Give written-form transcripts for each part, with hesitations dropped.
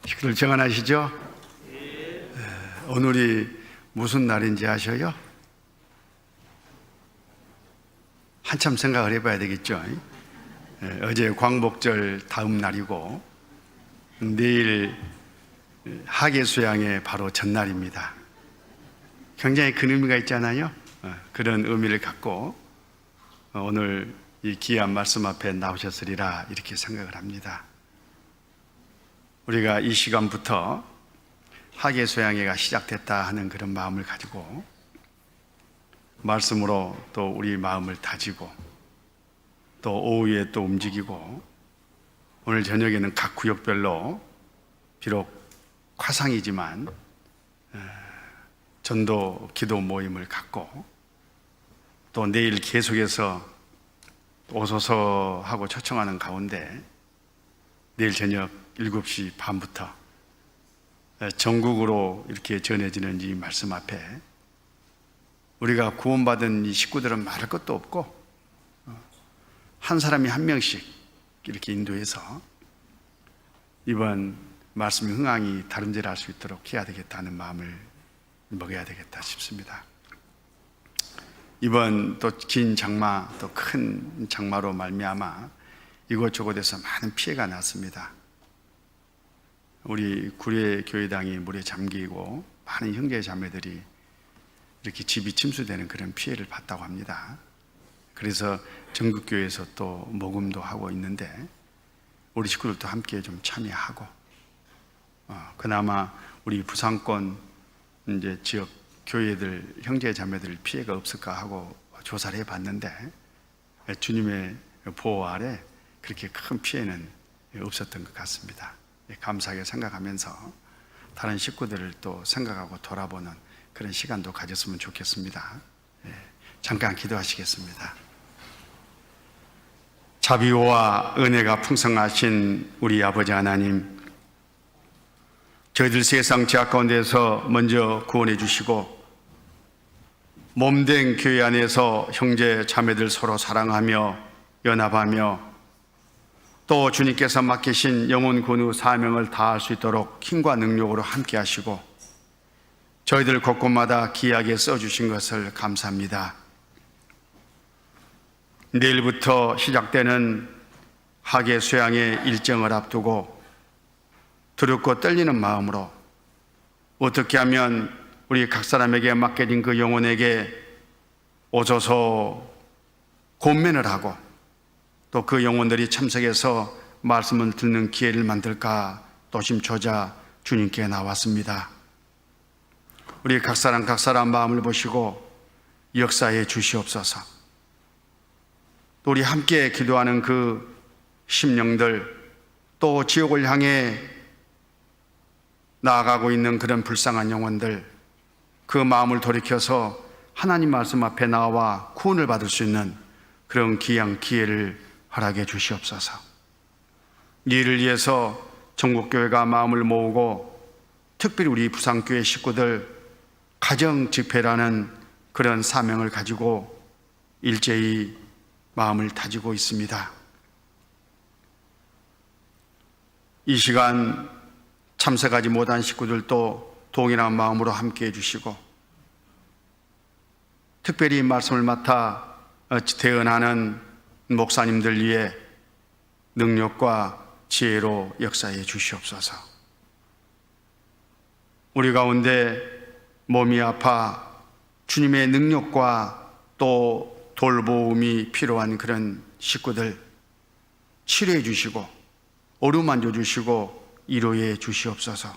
식구들 정안하시죠? 오늘이 무슨 날인지 아셔요? 한참 생각을 해봐야 되겠죠. 어제 광복절 다음 날이고 내일 하계수양의 바로 전날입니다. 굉장히 큰 의미가 있잖아요. 그런 의미를 갖고 오늘 이 귀한 말씀 앞에 나오셨으리라 이렇게 생각을 합니다. 우리가 이 시간부터 하계수양회가 시작됐다 하는 그런 마음을 가지고 말씀으로 또 우리 마음을 다지고 또 오후에 또 움직이고 오늘 저녁에는 각 구역별로 비록 화상이지만 전도 기도 모임을 갖고 또 내일 계속해서 오소서 하고 초청하는 가운데 내일 저녁 7시 반부터 전국으로 이렇게 전해지는 이 말씀 앞에 우리가 구원받은 이 식구들은 말할 것도 없고 한 사람이 한 명씩 이렇게 인도해서 이번 말씀 흥황이 다름질할 수 있도록 해야 되겠다는 마음을 먹어야 되겠다 싶습니다. 이번 또 긴 장마, 또 큰 장마로 말미암아 이곳저곳에서 많은 피해가 났습니다. 우리 구례교회당이 물에 잠기고 많은 형제 자매들이 이렇게 집이 침수되는 그런 피해를 봤다고 합니다. 그래서 전국교회에서 또 모금도 하고 있는데 우리 식구들도 함께 좀 참여하고 그나마 우리 부산권 이제 지역 교회들 형제 자매들 피해가 없을까 하고 조사를 해봤는데 주님의 보호 아래 그렇게 큰 피해는 없었던 것 같습니다. 감사하게 생각하면서 다른 식구들을 또 생각하고 돌아보는 그런 시간도 가졌으면 좋겠습니다. 잠깐 기도하시겠습니다. 자비와 은혜가 풍성하신 우리 아버지 하나님, 저희들 세상 죄악 가운데서 먼저 구원해 주시고 몸된 교회 안에서 형제 자매들 서로 사랑하며 연합하며 또 주님께서 맡기신 영혼 구원의 사명을 다할 수 있도록 힘과 능력으로 함께 하시고 저희들 곳곳마다 귀하게 써주신 것을 감사합니다. 내일부터 시작되는 하계수양의 일정을 앞두고 두렵고 떨리는 마음으로 어떻게 하면 우리 각 사람에게 맡겨진 그 영혼에게 오셔서 권면을 하고 또 그 영혼들이 참석해서 말씀을 듣는 기회를 만들까 도심초자 주님께 나왔습니다. 우리 각 사람 마음을 보시고 역사해 주시옵소서. 또 우리 함께 기도하는 그 심령들 또 지옥을 향해 나아가고 있는 그런 불쌍한 영혼들 그 마음을 돌이켜서 하나님 말씀 앞에 나와 구원을 받을 수 있는 그런 귀한 기회를 허락해 주시옵소서. 이를 위해서 전국교회가 마음을 모으고 특별히 우리 부산교회 식구들 가정 집회라는 그런 사명을 가지고 일제히 마음을 다지고 있습니다. 이 시간 참석하지 못한 식구들도 동일한 마음으로 함께 해주시고 특별히 말씀을 맡아 대언하는 목사님들 위해 능력과 지혜로 역사해 주시옵소서. 우리 가운데 몸이 아파 주님의 능력과 또 돌보음이 필요한 그런 식구들 치료해 주시고 어루만져 주시고 위로해 주시옵소서.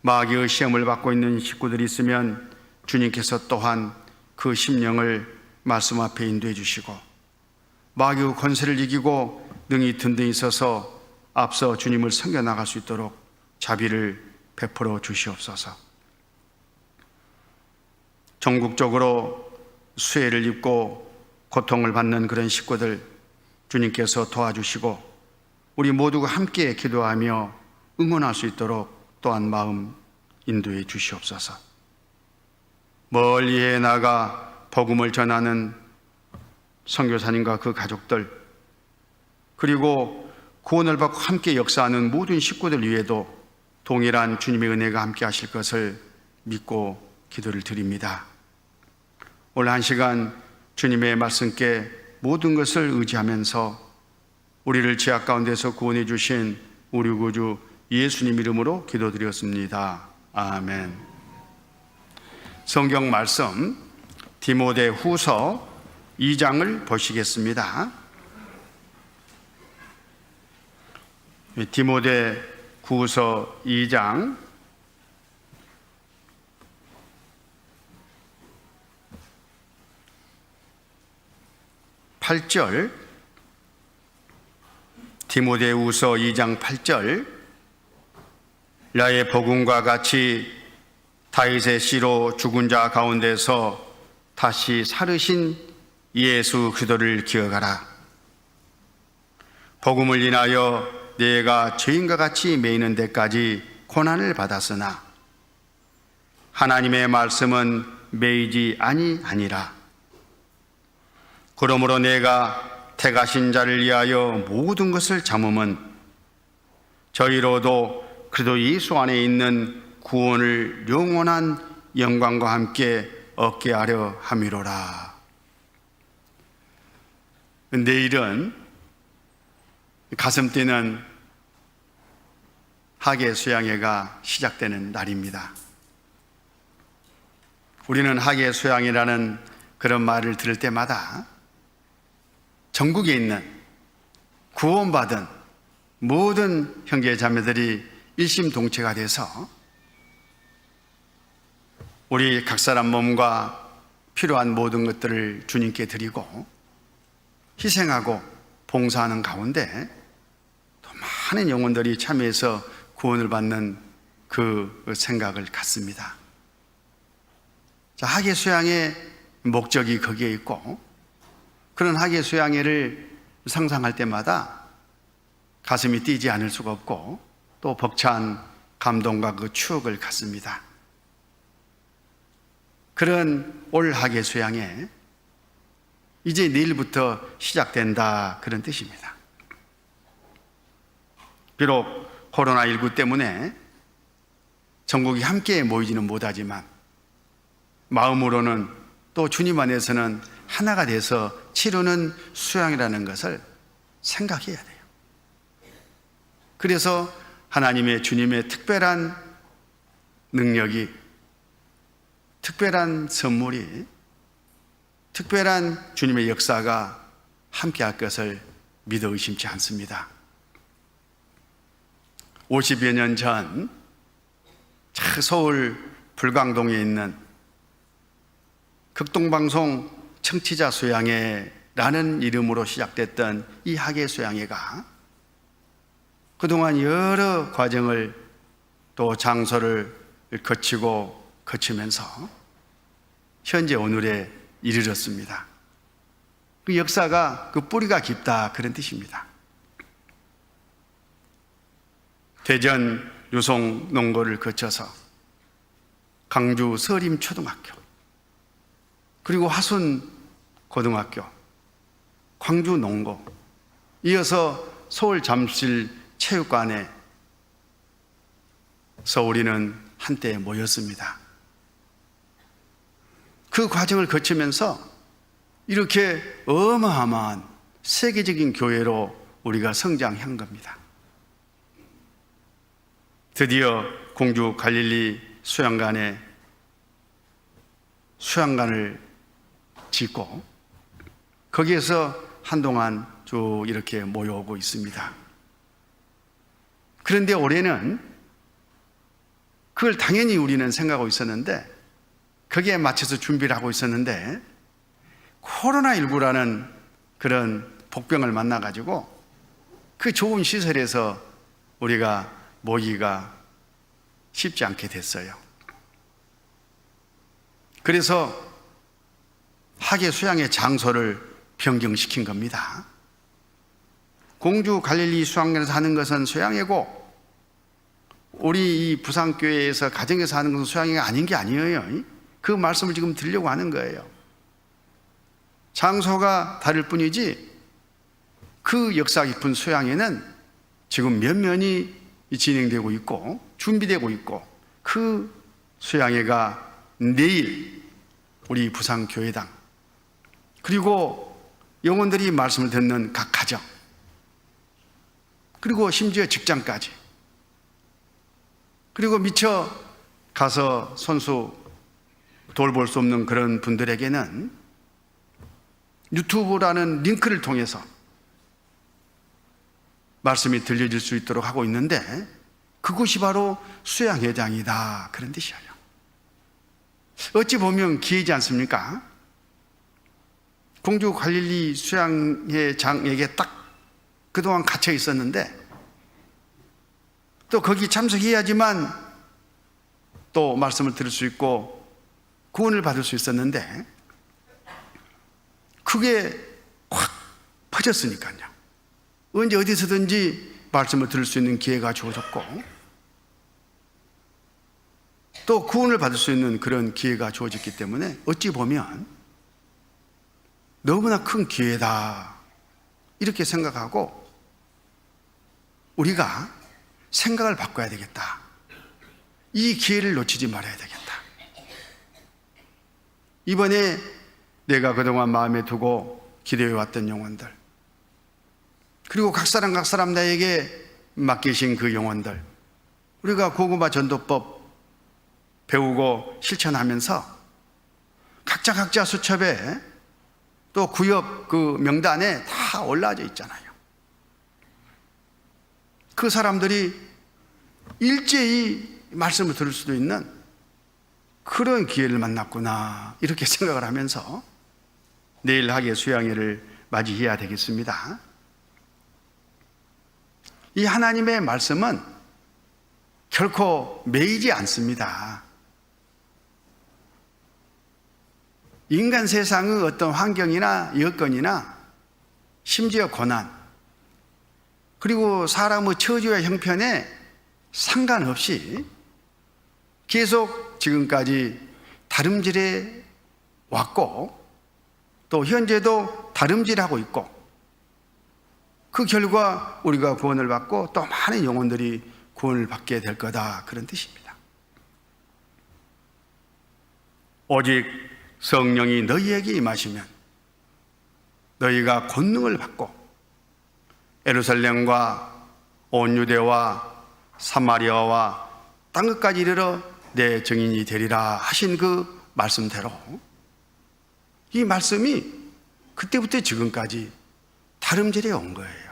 마귀의 시험을 받고 있는 식구들이 있으면 주님께서 또한 그 심령을 말씀 앞에 인도해 주시고 마귀의 권세를 이기고 능히 든든히 서서 앞서 주님을 섬겨나갈 수 있도록 자비를 베풀어 주시옵소서. 전국적으로 수혜를 입고 고통을 받는 그런 식구들 주님께서 도와주시고 우리 모두가 함께 기도하며 응원할 수 있도록 또한 마음 인도해 주시옵소서. 멀리에 나가 복음을 전하는 선교사님과 그 가족들 그리고 구원을 받고 함께 역사하는 모든 식구들 위에도 동일한 주님의 은혜가 함께 하실 것을 믿고 기도를 드립니다. 오늘 한 시간 주님의 말씀께 모든 것을 의지하면서 우리를 죄악 가운데서 구원해 주신 우리 구주 예수님 이름으로 기도드렸습니다. 아멘. 성경 말씀 디모데 후서 2장을 보시겠습니다. 디모데 후서 2장 8절, 디모데후서 2장 8절, 나의 복음과 같이 다윗의 씨로 죽은 자 가운데서 다시 살으신 예수 그리스도를 기억하라. 복음을 인하여 내가 죄인과 같이 매이는 데까지 고난을 받았으나 하나님의 말씀은 매이지 아니하니라. 그러므로 내가 택하신 자를 위하여 모든 것을 참음은 저희로도 그리스도 예수 안에 있는 구원을 영원한 영광과 함께 얻게 하려 함이로라. 내일은 가슴 뛰는 학예 수양회가 시작되는 날입니다. 우리는 학예 수양이라는 그런 말을 들을 때마다 전국에 있는 구원받은 모든 형제 자매들이 일심동체가 돼서 우리 각 사람 몸과 필요한 모든 것들을 주님께 드리고 희생하고 봉사하는 가운데 또 많은 영혼들이 참여해서 구원을 받는 그 생각을 갖습니다. 자, 학예 수양의 목적이 거기에 있고 그런 학예 수양회를 상상할 때마다 가슴이 뛰지 않을 수가 없고 또 벅찬 감동과 그 추억을 갖습니다. 그런 올 학예 수양회 이제 내일부터 시작된다 그런 뜻입니다. 비록 코로나19 때문에 전국이 함께 모이지는 못하지만 마음으로는 또 주님 안에서는 하나가 돼서 치르는 수양이라는 것을 생각해야 돼요. 그래서 하나님의 주님의 특별한 능력이, 특별한 선물이, 특별한 주님의 역사가 함께할 것을 믿어 의심치 않습니다. 50여 년 전 서울 불광동에 있는 극동방송 청취자 수양회라는 이름으로 시작됐던 이 학예 수양회가 그동안 여러 과정을 또 장소를 거치면서 현재 오늘에 이르렀습니다. 그 역사가 그 뿌리가 깊다 그런 뜻입니다. 대전 유송 농고를 거쳐서 강주 서림초등학교 그리고 화순 고등학교, 광주 농고, 이어서 서울 잠실 체육관에서 우리는 한때 모였습니다. 그 과정을 거치면서 이렇게 어마어마한 세계적인 교회로 우리가 성장한 겁니다. 드디어 공주 갈릴리 수양관에 수양관을 짓고 거기에서 한동안 쭉 이렇게 모여오고 있습니다. 그런데 올해는 그걸 당연히 우리는 생각하고 있었는데 거기에 맞춰서 준비를 하고 있었는데 코로나19라는 그런 복병을 만나가지고 그 좋은 시설에서 우리가 모이기가 쉽지 않게 됐어요. 그래서 학예 수양의 장소를 변경시킨 겁니다. 공주 갈릴리 수양회에서 하는 것은 수양회고 우리 이 부산교회에서 가정에서 하는 것은 수양회가 아닌 게 아니에요. 그 말씀을 지금 드리려고 하는 거예요. 장소가 다를 뿐이지 그 역사 깊은 수양회는 지금 면면이 진행되고 있고 준비되고 있고, 그 수양회가 내일 우리 부산교회당, 그리고 영혼들이 말씀을 듣는 각 가정, 그리고 심지어 직장까지, 그리고 미처 가서 손수 돌볼 수 없는 그런 분들에게는 유튜브라는 링크를 통해서 말씀이 들려질 수 있도록 하고 있는데, 그곳이 바로 수양회장이다, 그런 뜻이에요. 어찌 보면 기회지 않습니까? 공주 갈릴리 수양회장에게 딱 그동안 갇혀 있었는데, 또 거기 참석해야지만 또 말씀을 들을 수 있고 구원을 받을 수 있었는데, 그게 확 퍼졌으니까요. 언제 어디서든지 말씀을 들을 수 있는 기회가 주어졌고, 또 구원을 받을 수 있는 그런 기회가 주어졌기 때문에 어찌 보면 너무나 큰 기회다, 이렇게 생각하고 우리가 생각을 바꿔야 되겠다. 이 기회를 놓치지 말아야 되겠다. 이번에 내가 그동안 마음에 두고 기도해왔던 영혼들, 그리고 각 사람 나에게 맡기신 그 영혼들, 우리가 고구마 전도법 배우고 실천하면서 각자 수첩에 또 구역 그 명단에 다 올라져 있잖아요. 그 사람들이 일제히 말씀을 들을 수도 있는 그런 기회를 만났구나, 이렇게 생각을 하면서 내일 하계 수양회를 맞이해야 되겠습니다. 이 하나님의 말씀은 결코 매이지 않습니다. 인간 세상의 어떤 환경이나 여건이나 심지어 고난, 그리고 사람의 처지와 형편에 상관없이 계속 지금까지 다름질해 왔고, 또 현재도 다름질하고 있고, 그 결과 우리가 구원을 받고 또 많은 영혼들이 구원을 받게 될 거다, 그런 뜻입니다. 오직 성령이 너희에게 임하시면 너희가 권능을 받고 예루살렘과 온 유대와 사마리아와 땅끝까지 이르러 내 증인이 되리라 하신 그 말씀대로, 이 말씀이 그때부터 지금까지 다름질해 온 거예요.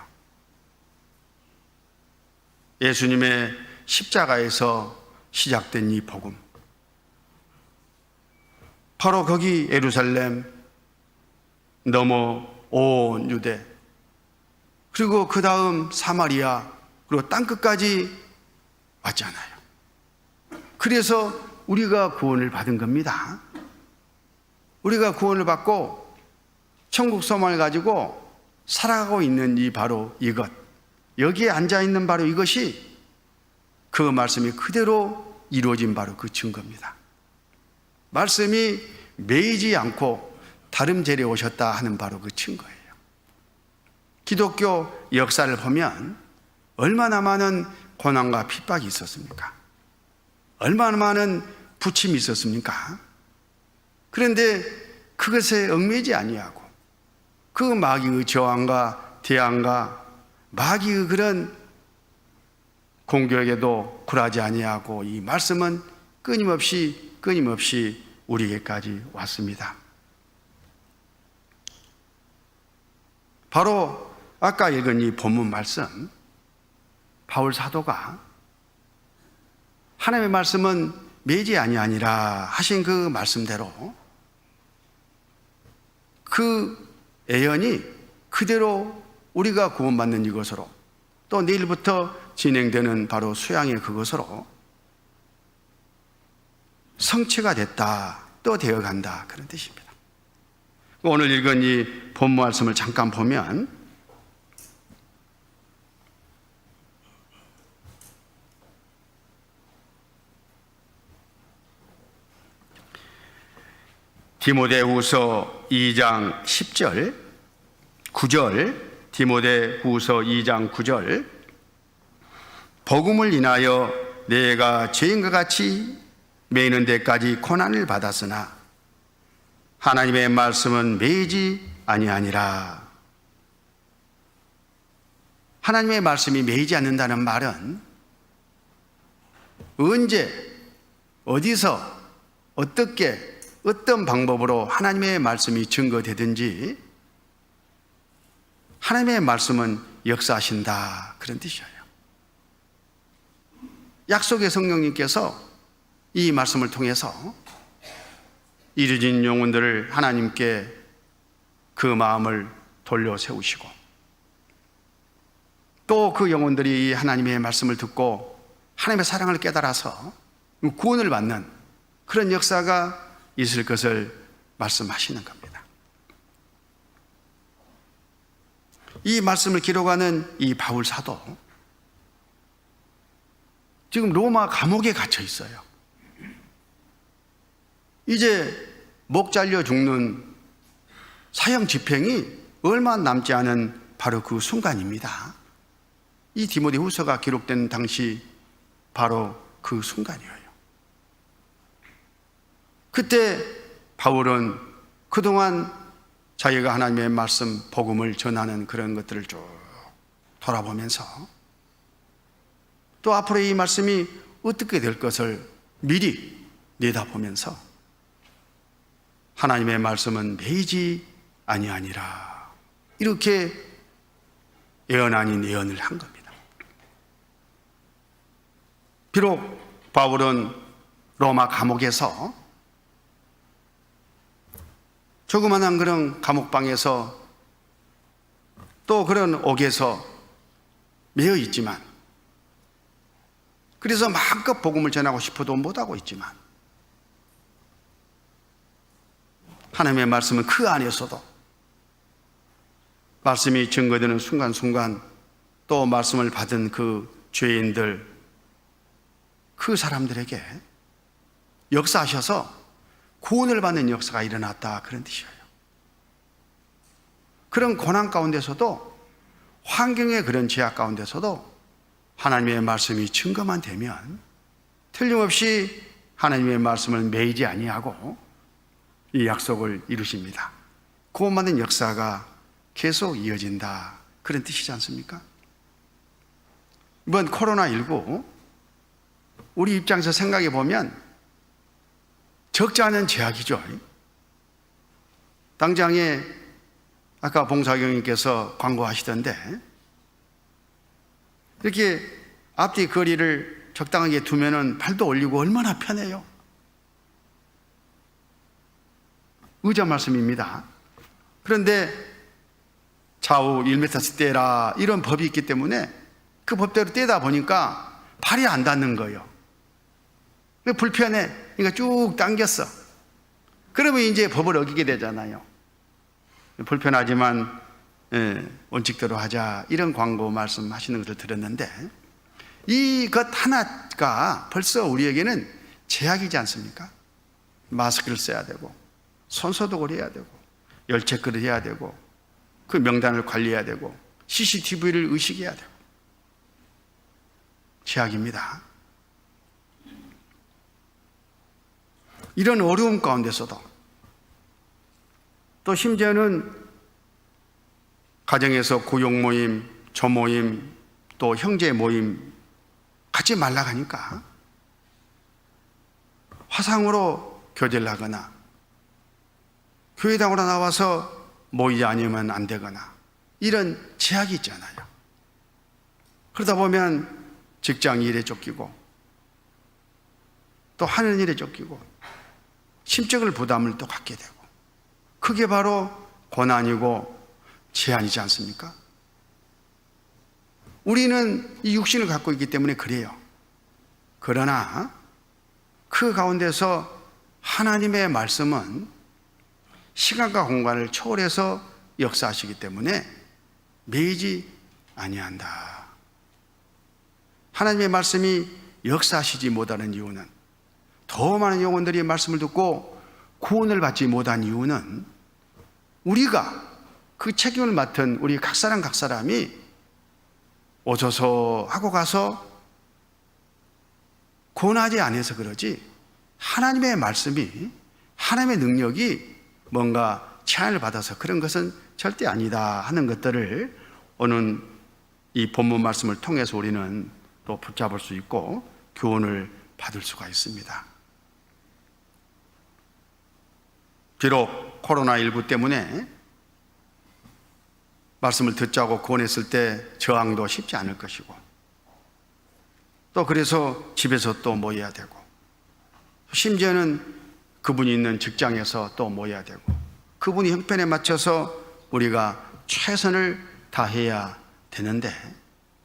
예수님의 십자가에서 시작된 이 복음, 바로 거기 예루살렘 넘어 온 유대, 그리고 그 다음 사마리아, 그리고 땅끝까지 왔잖아요. 그래서 우리가 구원을 받은 겁니다. 우리가 구원을 받고 천국 소망을 가지고 살아가고 있는 이 바로 이것, 여기에 앉아있는 바로 이것이 그 말씀이 그대로 이루어진 바로 그 증거입니다. 말씀이 매이지 않고 다름질해 오셨다 하는 바로 그 증거예요. 기독교 역사를 보면 얼마나 많은 고난과 핍박이 있었습니까? 얼마나 많은 부침이 있었습니까? 그런데 그것에 얽매이지 아니하고 그 마귀의 저항과 대항과 마귀의 그런 공격에도 굴하지 아니하고 이 말씀은 끊임없이 우리에게까지 왔습니다. 바로 아까 읽은 이 본문 말씀, 바울 사도가 하나님의 말씀은 매지 아니하니라 하신 그 말씀대로 그 예언이 그대로 우리가 구원받는 이것으로, 또 내일부터 진행되는 바로 수양의 그것으로 성취가 됐다, 또 되어간다, 그런 뜻입니다. 오늘 읽은 이 본문 말씀을 잠깐 보면 디모데후서 2장 10절, 9절, 디모데후서 2장 9절, 복음을 인하여 내가 죄인과 같이 매이는 데까지 고난을 받았으나 하나님의 말씀은 매이지 아니하니라. 하나님의 말씀이 매이지 않는다는 말은 언제, 어디서, 어떻게, 어떤 방법으로 하나님의 말씀이 증거되든지 하나님의 말씀은 역사하신다, 그런 뜻이에요. 약속의 성령님께서 이 말씀을 통해서 이루어진 영혼들을 하나님께 그 마음을 돌려 세우시고 또 그 영혼들이 하나님의 말씀을 듣고 하나님의 사랑을 깨달아서 구원을 받는 그런 역사가 있을 것을 말씀하시는 겁니다. 이 말씀을 기록하는 이 바울 사도 지금 로마 감옥에 갇혀 있어요. 이제 목 잘려 죽는 사형 집행이 얼마 남지 않은 바로 그 순간입니다. 이 디모데후서가 기록된 당시 바로 그 순간이에요. 그때 바울은 그동안 자기가 하나님의 말씀, 복음을 전하는 그런 것들을 쭉 돌아보면서 또 앞으로 이 말씀이 어떻게 될 것을 미리 내다보면서 하나님의 말씀은 매이지 아니하니라, 이렇게 예언 아닌 예언을 한 겁니다. 비록 바울은 로마 감옥에서 조그만한 그런 감옥방에서 또 그런 옥에서 매여 있지만, 그래서 마음껏 복음을 전하고 싶어도 못하고 있지만 하나님의 말씀은 그 안에서도 말씀이 증거되는 순간순간 또 말씀을 받은 그 죄인들, 그 사람들에게 역사하셔서 구원을 받는 역사가 일어났다, 그런 뜻이에요. 그런 고난 가운데서도, 환경의 그런 제약 가운데서도 하나님의 말씀이 증거만 되면 틀림없이 하나님의 말씀을 매이지 아니하고 이 약속을 이루십니다. 구원받는 역사가 계속 이어진다, 그런 뜻이지 않습니까? 이번 코로나19 우리 입장에서 생각해 보면 적지 않은 제약이죠. 당장에 아까 봉사경님께서 광고하시던데 이렇게 앞뒤 거리를 적당하게 두면은 발도 올리고 얼마나 편해요. 의자 말씀입니다. 그런데 좌우 1m 떼라, 이런 법이 있기 때문에 그 법대로 떼다 보니까 발이 안 닿는 거예요. 불편해. 그러니까 쭉 당겼어. 그러면 이제 법을 어기게 되잖아요. 불편하지만 원칙대로 하자, 이런 광고 말씀하시는 것을 들었는데 이것 하나가 벌써 우리에게는 제약이지 않습니까? 마스크를 써야 되고 손소독을 해야 되고 열체크를 해야 되고 그 명단을 관리해야 되고 CCTV를 의식해야 되고 제약입니다. 이런 어려움 가운데서도 또 심지어는 가정에서 구역 모임, 조모임, 또 형제 모임 갖지 말라 하니까 화상으로 교제를 하거나 교회당으로 나와서 모이지 않으면 안 되거나 이런 제약이 있잖아요. 그러다 보면 직장 일에 쫓기고 또 하는 일에 쫓기고 심적인 부담을 또 갖게 되고, 그게 바로 고난이고 제한이지 않습니까? 우리는 이 육신을 갖고 있기 때문에 그래요. 그러나 그 가운데서 하나님의 말씀은 시간과 공간을 초월해서 역사하시기 때문에 매이지 아니한다. 하나님의 말씀이 역사하시지 못하는 이유는, 더 많은 영혼들이 말씀을 듣고 구원을 받지 못한 이유는 우리가 그 책임을 맡은 우리 각 사람이 오소서 하고 가서 고난하지 않아서 그러지 하나님의 말씀이, 하나님의 능력이 뭔가 제한을 받아서 그런 것은 절대 아니다 하는 것들을 오늘 이 본문 말씀을 통해서 우리는 또 붙잡을 수 있고 교훈을 받을 수가 있습니다. 비록 코로나19 때문에 말씀을 듣자고 권했을 때 저항도 쉽지 않을 것이고, 또 그래서 집에서 또 모여야 되고, 심지어는 그분이 있는 직장에서 또 모여야 되고, 그분이 형편에 맞춰서 우리가 최선을 다해야 되는데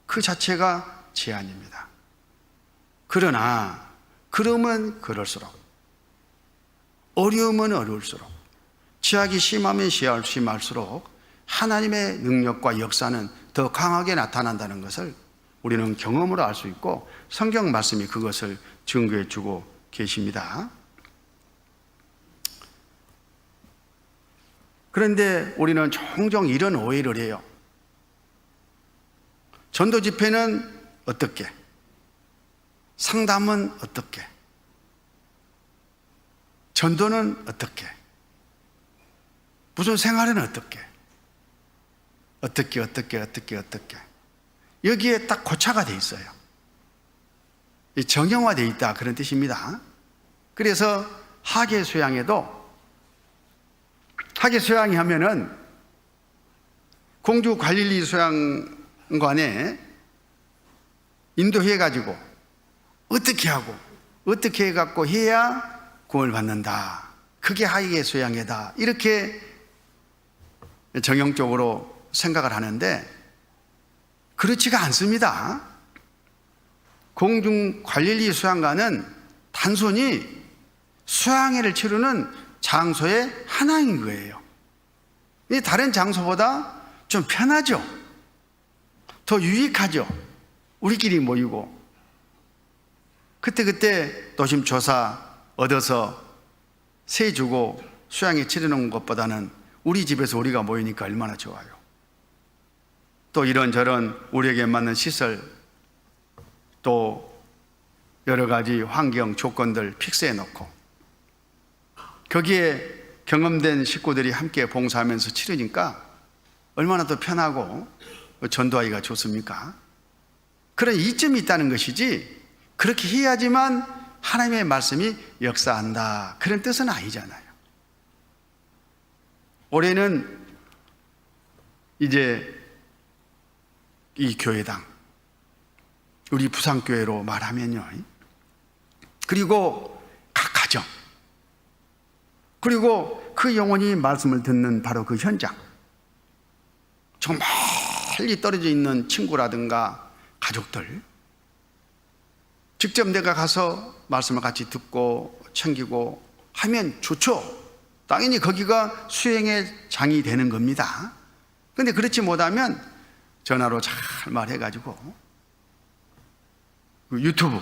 그 자체가 제한입니다. 그러나 그러면 그럴수록, 어려우면 어려울수록, 제약이 심하면 심할수록 하나님의 능력과 역사는 더 강하게 나타난다는 것을 우리는 경험으로 알 수 있고 성경 말씀이 그것을 증거해 주고 계십니다. 그런데 우리는 종종 이런 오해를 해요. 전도 집회는 어떻게? 상담은 어떻게? 전도는 어떻게? 무슨 생활은 어떻게? 어떻게? 여기에 딱 고차가 돼 있어요. 정형화되어 있다 그런 뜻입니다. 그래서 학예 수양에도 학예 수양이 하면은 공주 갈릴리 수양관에 인도해 가지고 어떻게 하고 어떻게 해 갖고 해야 구원을 받는다. 그게 학예 수양회다. 이렇게 정형적으로 생각을 하는데 그렇지가 않습니다. 공중 갈릴리 수양관은 단순히 수양회를 치르는 장소의 하나인 거예요. 다른 장소보다 좀 편하죠. 더 유익하죠. 우리끼리 모이고 그때 노심초사 얻어서 세 주고 수양회 치르는 것보다는 우리 집에서 우리가 모이니까 얼마나 좋아요. 또 이런저런 우리에게 맞는 시설, 또 여러 가지 환경 조건들 픽스해 놓고 거기에 경험된 식구들이 함께 봉사하면서 치르니까 얼마나 더 편하고 전도하기가 좋습니까? 그런 이점이 있다는 것이지 그렇게 해야지만 하나님의 말씀이 역사한다 그런 뜻은 아니잖아요. 올해는 이제 이 교회당 우리 부산교회로 말하면요, 그리고 각 가정, 그리고 그 영혼이 말씀을 듣는 바로 그 현장, 저 멀리 떨어져 있는 친구라든가 가족들, 직접 내가 가서 말씀을 같이 듣고 챙기고 하면 좋죠. 당연히 거기가 수행의 장이 되는 겁니다. 그런데 그렇지 못하면 전화로 잘 말해가지고 유튜브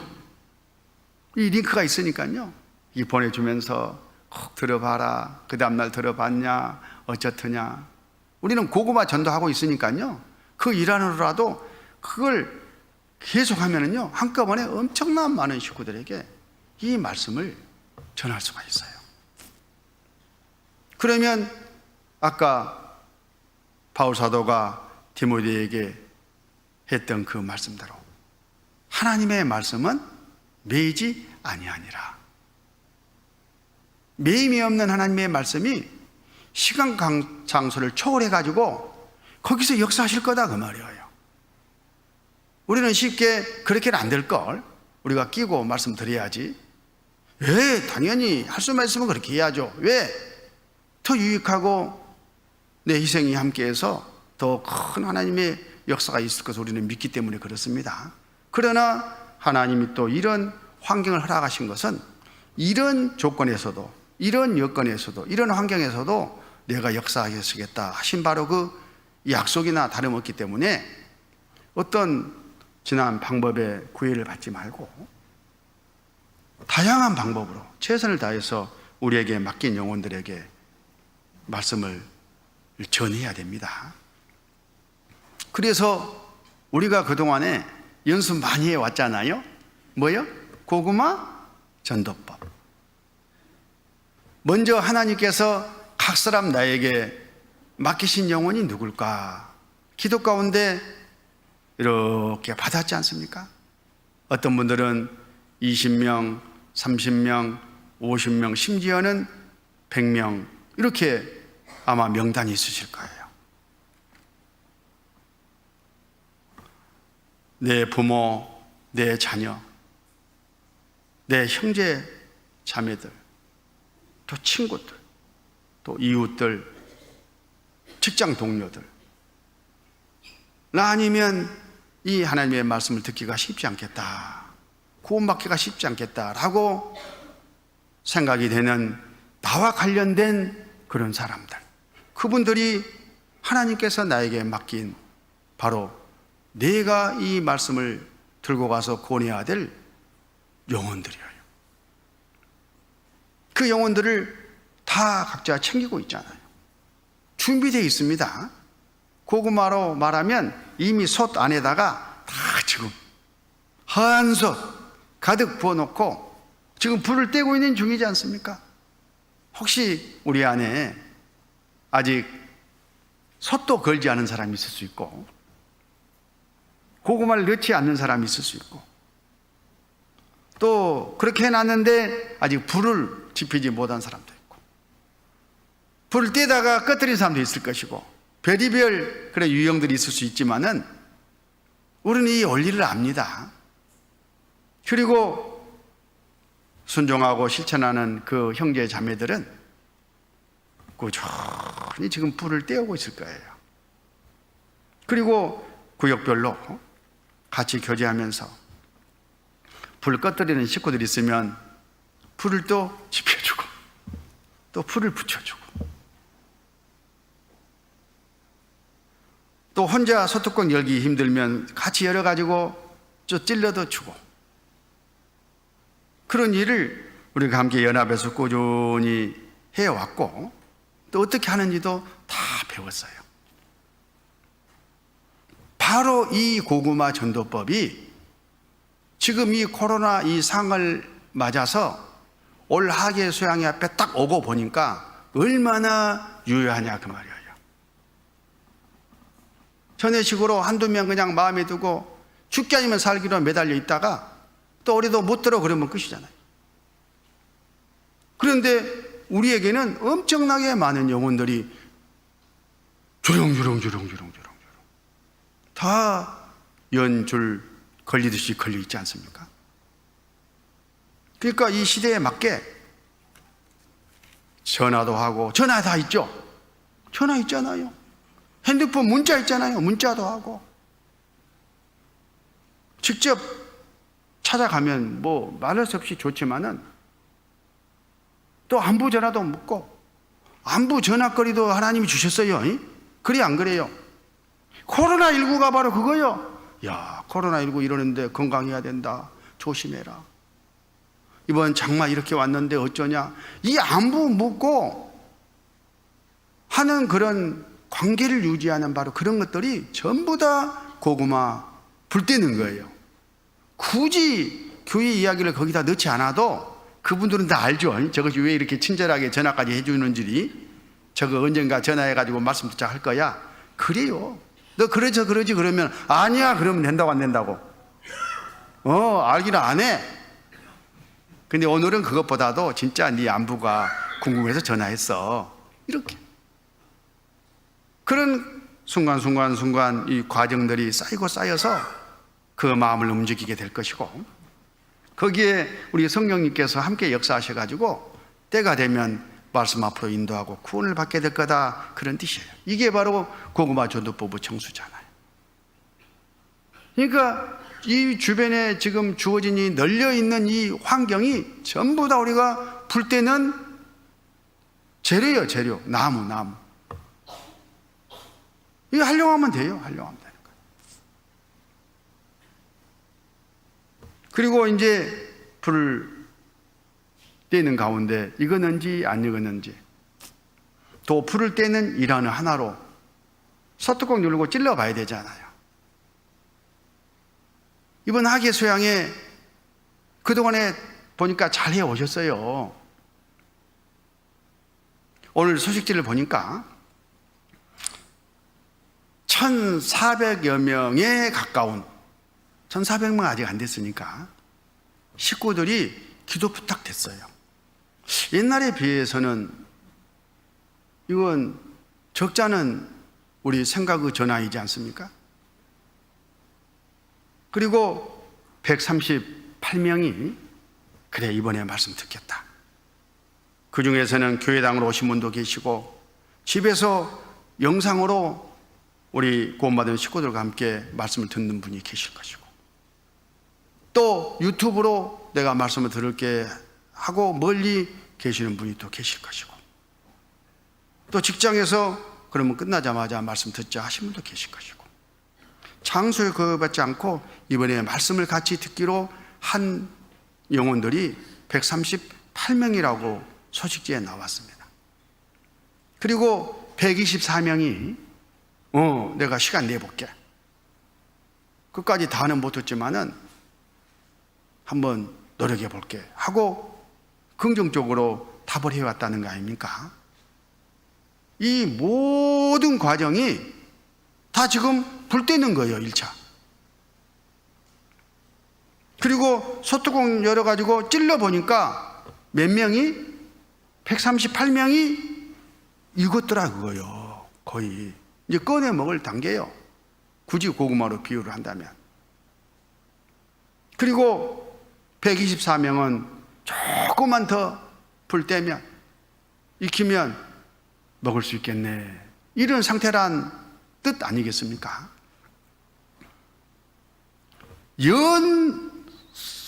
이 링크가 있으니까요, 이 보내주면서 꼭 들어봐라. 그 다음날 들어봤냐 어쩌느냐. 우리는 고구마 전도하고 있으니까요, 그 일하느라도 그걸 계속하면은요 한꺼번에 엄청난 많은 식구들에게 이 말씀을 전할 수가 있어요. 그러면 아까 바울 사도가 디모데에게 했던 그 말씀대로 하나님의 말씀은 매이지 아니하니라. 매임이 없는 하나님의 말씀이 시간 장소를 초월해 가지고 거기서 역사하실 거다 그 말이에요. 우리는 쉽게 그렇게는 안 될 걸 우리가 끼고 말씀드려야지. 왜? 당연히 할 수만 있으면 그렇게 해야죠. 왜? 더 유익하고 내 희생이 함께해서 더 큰 하나님의 역사가 있을 것을 우리는 믿기 때문에 그렇습니다. 그러나 하나님이 또 이런 환경을 허락하신 것은 이런 조건에서도, 이런 여건에서도, 이런 환경에서도 내가 역사하시겠다 하신 바로 그 약속이나 다름없기 때문에 어떤 지난 방법에 구애를 받지 말고 다양한 방법으로 최선을 다해서 우리에게 맡긴 영혼들에게 말씀을 전해야 됩니다. 그래서 우리가 그동안에 연습 많이 해왔잖아요. 뭐요? 고구마 전도법. 먼저 하나님께서 각 사람 나에게 맡기신 영혼이 누굴까? 기도 가운데 이렇게 받았지 않습니까? 어떤 분들은 20명, 30명, 50명, 심지어는 100명 이렇게 아마 명단이 있으실 거예요. 내 부모, 내 자녀, 내 형제, 자매들, 또 친구들, 또 이웃들, 직장 동료들, 나 아니면 이 하나님의 말씀을 듣기가 쉽지 않겠다, 구원받기가 쉽지 않겠다라고 생각이 되는 나와 관련된 그런 사람들, 그분들이 하나님께서 나에게 맡긴 바로 내가 이 말씀을 들고 가서 권해야 될 영혼들이에요. 그 영혼들을 다 각자 챙기고 있잖아요. 준비되어 있습니다. 고구마로 말하면 이미 솥 안에다가 다 지금 한솥 가득 부어놓고 지금 불을 떼고 있는 중이지 않습니까? 혹시 우리 안에 아직 솥도 걸지 않은 사람이 있을 수 있고, 고구마를 넣지 않는 사람이 있을 수 있고, 또 그렇게 해놨는데 아직 불을 지피지 못한 사람도 있고, 불을 떼다가 꺼뜨린 사람도 있을 것이고, 별의별 그런 유형들이 있을 수 있지만은 우리는 이 원리를 압니다. 그리고 순종하고 실천하는 그 형제 자매들은 꾸준히 지금 불을 떼우고 있을 거예요. 그리고 구역별로 같이 교제하면서 불을 꺼뜨리는 식구들이 있으면 불을 또 지펴주고 또 불을 붙여주고, 또 혼자 소뚜껑 열기 힘들면 같이 열어가지고 좀 찔러도 주고, 그런 일을 우리가 함께 연합해서 꾸준히 해왔고, 또 어떻게 하는지도 다 배웠어요. 바로 이 고구마 전도법이 지금 이 코로나 이 상을 맞아서 올 하계 수양회 앞에 딱 오고 보니까 얼마나 유효하냐 그 말이에요. 전에식으로 한두 명 그냥 마음에 두고 죽기 아니면 살기로 매달려 있다가 또 우리도 못 들어 그러면 끝이잖아요. 그런데 우리에게는 엄청나게 많은 영혼들이 주렁주렁 다 연줄 걸리듯이 걸려 있지 않습니까? 그러니까 이 시대에 맞게 전화도 하고, 전화 다 있죠? 전화 있잖아요. 핸드폰 문자 있잖아요. 문자도 하고. 직접 찾아가면 뭐 말할 수 없이 좋지만은 또 안부 전화도 묻고, 안부 전화거리도 하나님이 주셨어요. 그래 안 그래요? 코로나19가 바로 그거요. 야, 코로나19 이러는데 건강해야 된다, 조심해라, 이번 장마 이렇게 왔는데 어쩌냐, 이 안부 묻고 하는 그런 관계를 유지하는 바로 그런 것들이 전부 다 고구마 불 떼는 거예요. 굳이 교회 이야기를 거기다 넣지 않아도 그분들은 다 알죠. 저것이 왜 이렇게 친절하게 전화까지 해주는지, 저거 언젠가 전화해가지고 말씀 듣자 할 거야. 그래요. 너 그러지 그러면 아니야 그러면 된다고 안 된다고? 알기는 안 해. 근데 오늘은 그것보다도 진짜 네 안부가 궁금해서 전화했어, 이렇게. 그런 순간 이 과정들이 쌓여서 그 마음을 움직이게 될 것이고, 거기에 우리 성령님께서 함께 역사하셔가지고 때가 되면 말씀 앞으로 인도하고 구원을 받게 될 거다, 그런 뜻이에요. 이게 바로 고구마 전도법의 정수잖아요. 그러니까 이 주변에 지금 주어진 이 널려있는 이 환경이 전부 다 우리가 불 때는 재료예요. 재료. 나무. 이거 활용하면 돼요. 활용하면 되는 거예요. 그리고 이제 불을 떼는 가운데 익었는지 안 익었는지, 또 불을 떼는 일하는 하나로 소뚜껑 누르고 찔러 봐야 되잖아요. 이번 하계 소양에 그동안에 보니까 잘 해오셨어요. 오늘 소식지를 보니까 1,400여 명에 가까운, 1,400명 아직 안 됐으니까 식구들이 기도 부탁됐어요. 옛날에 비해서는 이건 적잖은 우리 생각의 전화이지 않습니까? 그리고 138명이 그래 이번에 말씀 듣겠다. 그 중에서는 교회당으로 오신 분도 계시고 집에서 영상으로 우리 구원받은 식구들과 함께 말씀을 듣는 분이 계실 것이고 또 유튜브로 내가 말씀을 들을게 하고 멀리 계시는 분이 또 계실 것이고 또 직장에서 그러면 끝나자마자 말씀 듣자 하신 분도 계실 것이고 장소에 구애받지 않고 이번에 말씀을 같이 듣기로 한 영혼들이 138명이라고 소식지에 나왔습니다. 그리고 124명이 내가 시간 내볼게. 끝까지 다는 못 듣지만은 한번 노력해 볼게 하고 긍정적으로 답을 해왔다는 거 아닙니까? 이 모든 과정이 다 지금 불때는 거예요. 1차. 그리고 소뚜껑 열어가지고 찔러보니까 몇 명이? 138명이 익었더라고요. 거의 이제 꺼내 먹을 단계요. 굳이 고구마로 비유를 한다면. 그리고 124명은 조금만 더 불 떼면 익히면 먹을 수 있겠네. 이런 상태란 뜻 아니겠습니까?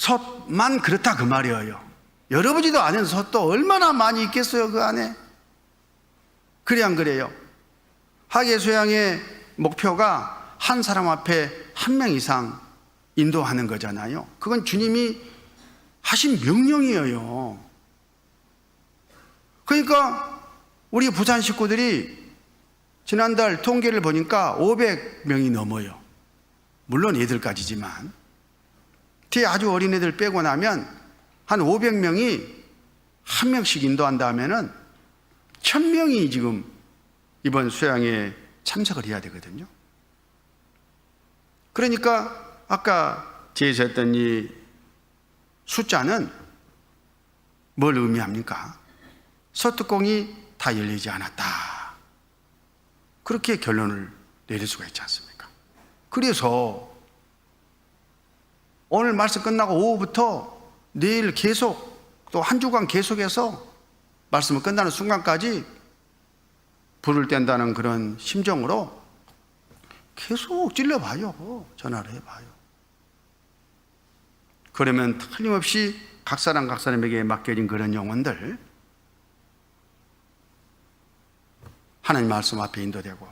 연솥만 그렇다 그 말이에요. 여러분이도 아는 솥도 얼마나 많이 있겠어요 그 안에. 그래 안 그래요? 학예수양의 목표가 한 사람 앞에 한 명 이상 인도하는 거잖아요. 그건 주님이 하신 명령이에요. 그러니까 우리 부산 식구들이 지난달 통계를 보니까 500명이 넘어요. 물론 애들까지지만 뒤에 아주 어린 애들 빼고 나면 한 500명이 한 명씩 인도한다 하면은 1,000명이 지금 이번 수양에 참석을 해야 되거든요. 그러니까 아까 제시했던 이 숫자는 뭘 의미합니까? 소뚜껑이 다 열리지 않았다. 그렇게 결론을 내릴 수가 있지 않습니까? 그래서 오늘 말씀 끝나고 오후부터 내일 계속 또 한 주간 계속해서 말씀을 끝나는 순간까지 불을 뗀다는 그런 심정으로 계속 찔러봐요. 전화를 해봐요. 그러면 틀림없이 각 사람에게 맡겨진 그런 영혼들 하나님 말씀 앞에 인도되고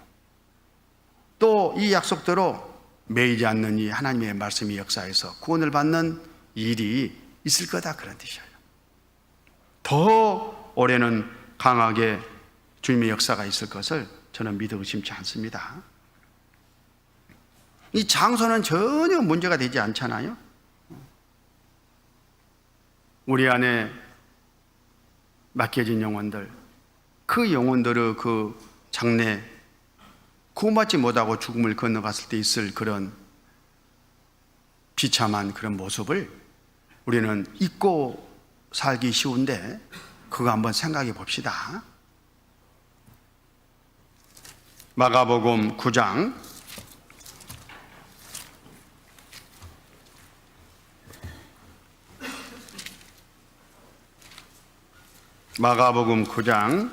또 이 약속대로 매이지 않는 이 하나님의 말씀이 역사에서 구원을 받는 일이 있을 거다 그런 뜻이에요. 더 올해는 강하게 주님의 역사가 있을 것을 저는 믿어 의심치 않습니다. 이 장소는 전혀 문제가 되지 않잖아요. 우리 안에 맡겨진 영혼들, 그 영혼들의 그 장래 구원받지 못하고 죽음을 건너갔을 때 있을 그런 비참한 그런 모습을 우리는 잊고 살기 쉬운데 그거 한번 생각해 봅시다. 마가복음 9장 마가복음 9장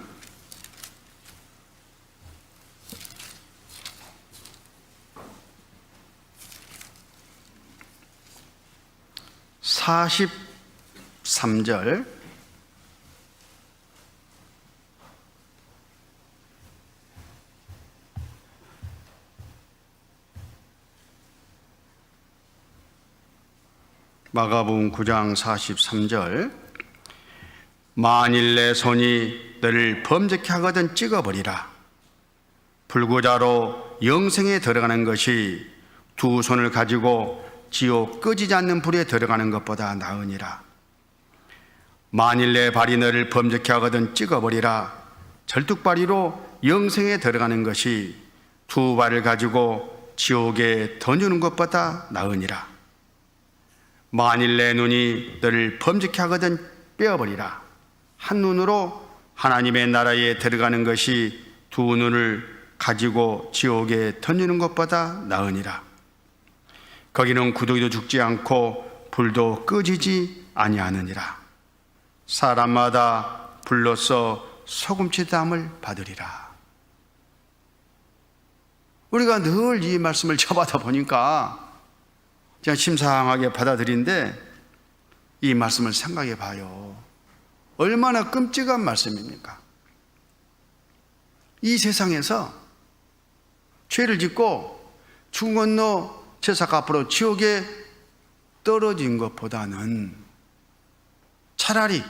43절 마가복음 9장 43절 만일 내 손이 너를 범죄케 하거든 찍어버리라. 불구자로 영생에 들어가는 것이 두 손을 가지고 지옥 꺼지지 않는 불에 들어가는 것보다 나으니라. 만일 내 발이 너를 범죄케 하거든 찍어버리라. 절뚝발이로 영생에 들어가는 것이 두 발을 가지고 지옥에 던지는 것보다 나으니라. 만일 내 눈이 너를 범죄케 하거든 빼어버리라. 한 눈으로 하나님의 나라에 들어가는 것이 두 눈을 가지고 지옥에 던지는 것보다 나으니라. 거기는 구더기도 죽지 않고 불도 꺼지지 아니하느니라. 사람마다 불로써 소금치담을 받으리라. 우리가 늘 이 말씀을 접하다 보니까 그냥 심상하게 받아들인데 이 말씀을 생각해 봐요. 얼마나 끔찍한 말씀입니까? 이 세상에서 죄를 짓고 죽은 건너 제사가 앞으로 지옥에 떨어진 것보다는 차라리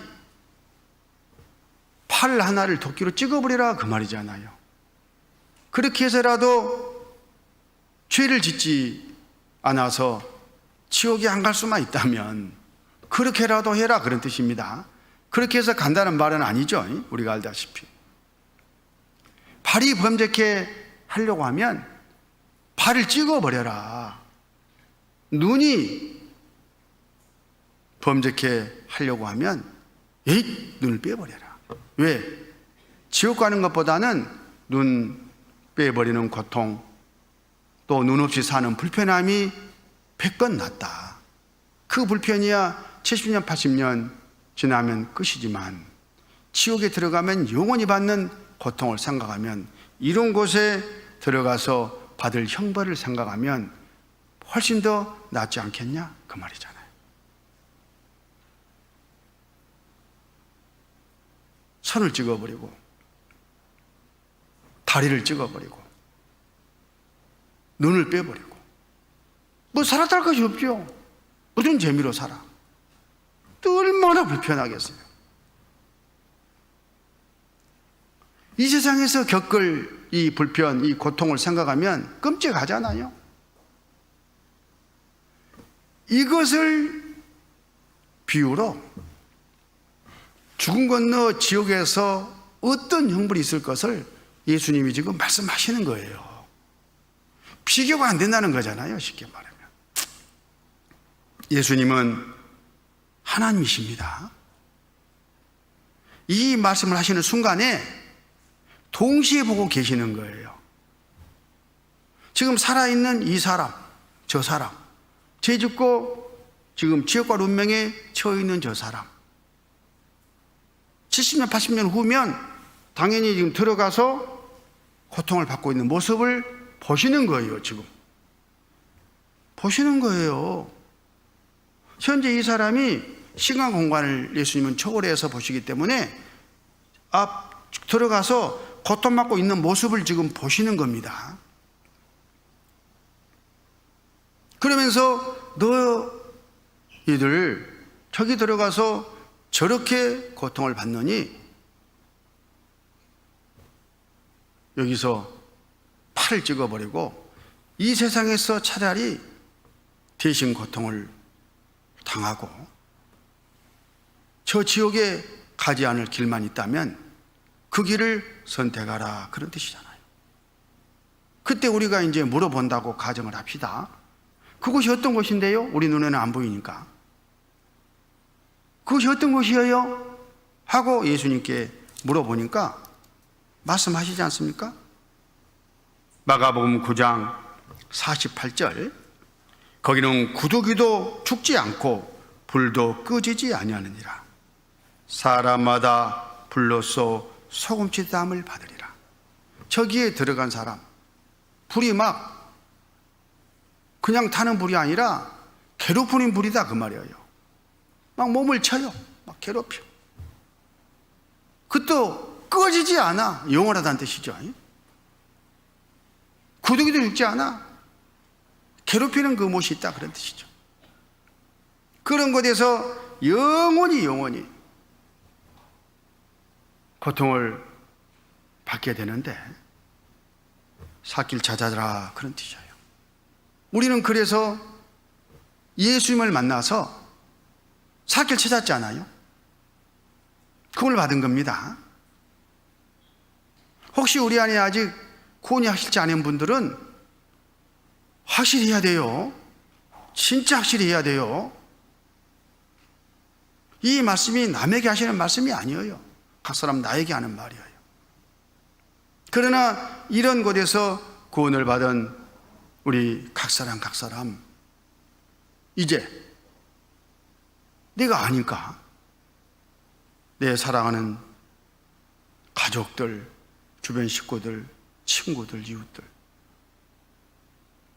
팔 하나를 도끼로 찍어버리라 그 말이잖아요. 그렇게 해서라도 죄를 짓지 않아서 지옥에 안 갈 수만 있다면 그렇게라도 해라 그런 뜻입니다. 그렇게 해서 간다는 말은 아니죠. 우리가 알다시피 발이 범죄케 하려고 하면 발을 찍어버려라. 눈이 범죄케 하려고 하면 눈을 빼버려라. 왜? 지옥 가는 것보다는 눈 빼버리는 고통, 또 눈 없이 사는 불편함이 100번 낫다. 그 불편이야 70년 80년 지나면 끝이지만 지옥에 들어가면 영원히 받는 고통을 생각하면, 이런 곳에 들어가서 받을 형벌을 생각하면 훨씬 더 낫지 않겠냐 그 말이잖아요. 손을 찍어버리고 다리를 찍어버리고 눈을 빼버리고 뭐 살았다 할 것이 없죠. 무슨 재미로 살아? 또 얼마나 불편하겠어요. 이 세상에서 겪을 이 불편, 이 고통을 생각하면 끔찍하잖아요. 이것을 비유로 죽음 건너 지옥에서 어떤 형벌이 있을 것을 예수님이 지금 말씀하시는 거예요. 비교가 안 된다는 거잖아요, 쉽게 말하면. 예수님은 하나님이십니다. 이 말씀을 하시는 순간에 동시에 보고 계시는 거예요. 지금 살아있는 이 사람, 저 사람, 죄 짓고 지금 지옥과 운명에 처해 있는 저 사람, 70년, 80년 후면 당연히 지금 들어가서 고통을 받고 있는 모습을 보시는 거예요. 지금 보시는 거예요. 현재 이 사람이 시간 공간을 예수님은 초월해서 보시기 때문에 들어가서 고통받고 있는 모습을 지금 보시는 겁니다. 그러면서 너희들 저기 들어가서 저렇게 고통을 받느니 여기서 팔을 찍어버리고 이 세상에서 차라리 대신 고통을 당하고 저 지옥에 가지 않을 길만 있다면 그 길을 선택하라, 그런 뜻이잖아요. 그때 우리가 이제 물어본다고 가정을 합시다. 그곳이 어떤 곳인데요? 우리 눈에는 안 보이니까. 그것이 어떤 곳이에요? 하고 예수님께 물어보니까 말씀하시지 않습니까? 마가복음 9장 48절, 거기는 구더기도 죽지 않고 불도 꺼지지 아니하느니라. 사람마다 불로써 소금치담을 받으리라. 저기에 들어간 사람, 불이 막 그냥 타는 불이 아니라 괴롭히는 불이다 그 말이에요. 막 몸을 쳐요. 막 괴롭혀. 그것도 꺼지지 않아. 영원하다는 뜻이죠. 구더기도 죽지 않아. 괴롭히는 그 못이 있다, 그런 뜻이죠. 그런 곳에서 영원히 고통을 받게 되는데 삿길 찾아라, 그런 뜻이에요. 우리는 그래서 예수님을 만나서 살 길 찾았잖아요. 그걸 받은 겁니다. 혹시 우리 안에 아직 구원이 확실치 않은 분들은 확실히 해야 돼요. 진짜 확실히 해야 돼요. 이 말씀이 남에게 하시는 말씀이 아니에요. 각 사람 나에게 하는 말이에요. 그러나 이런 곳에서 구원을 받은 우리 각 사람 이제 내가 아닐까? 내 사랑하는 가족들, 주변 식구들, 친구들, 이웃들.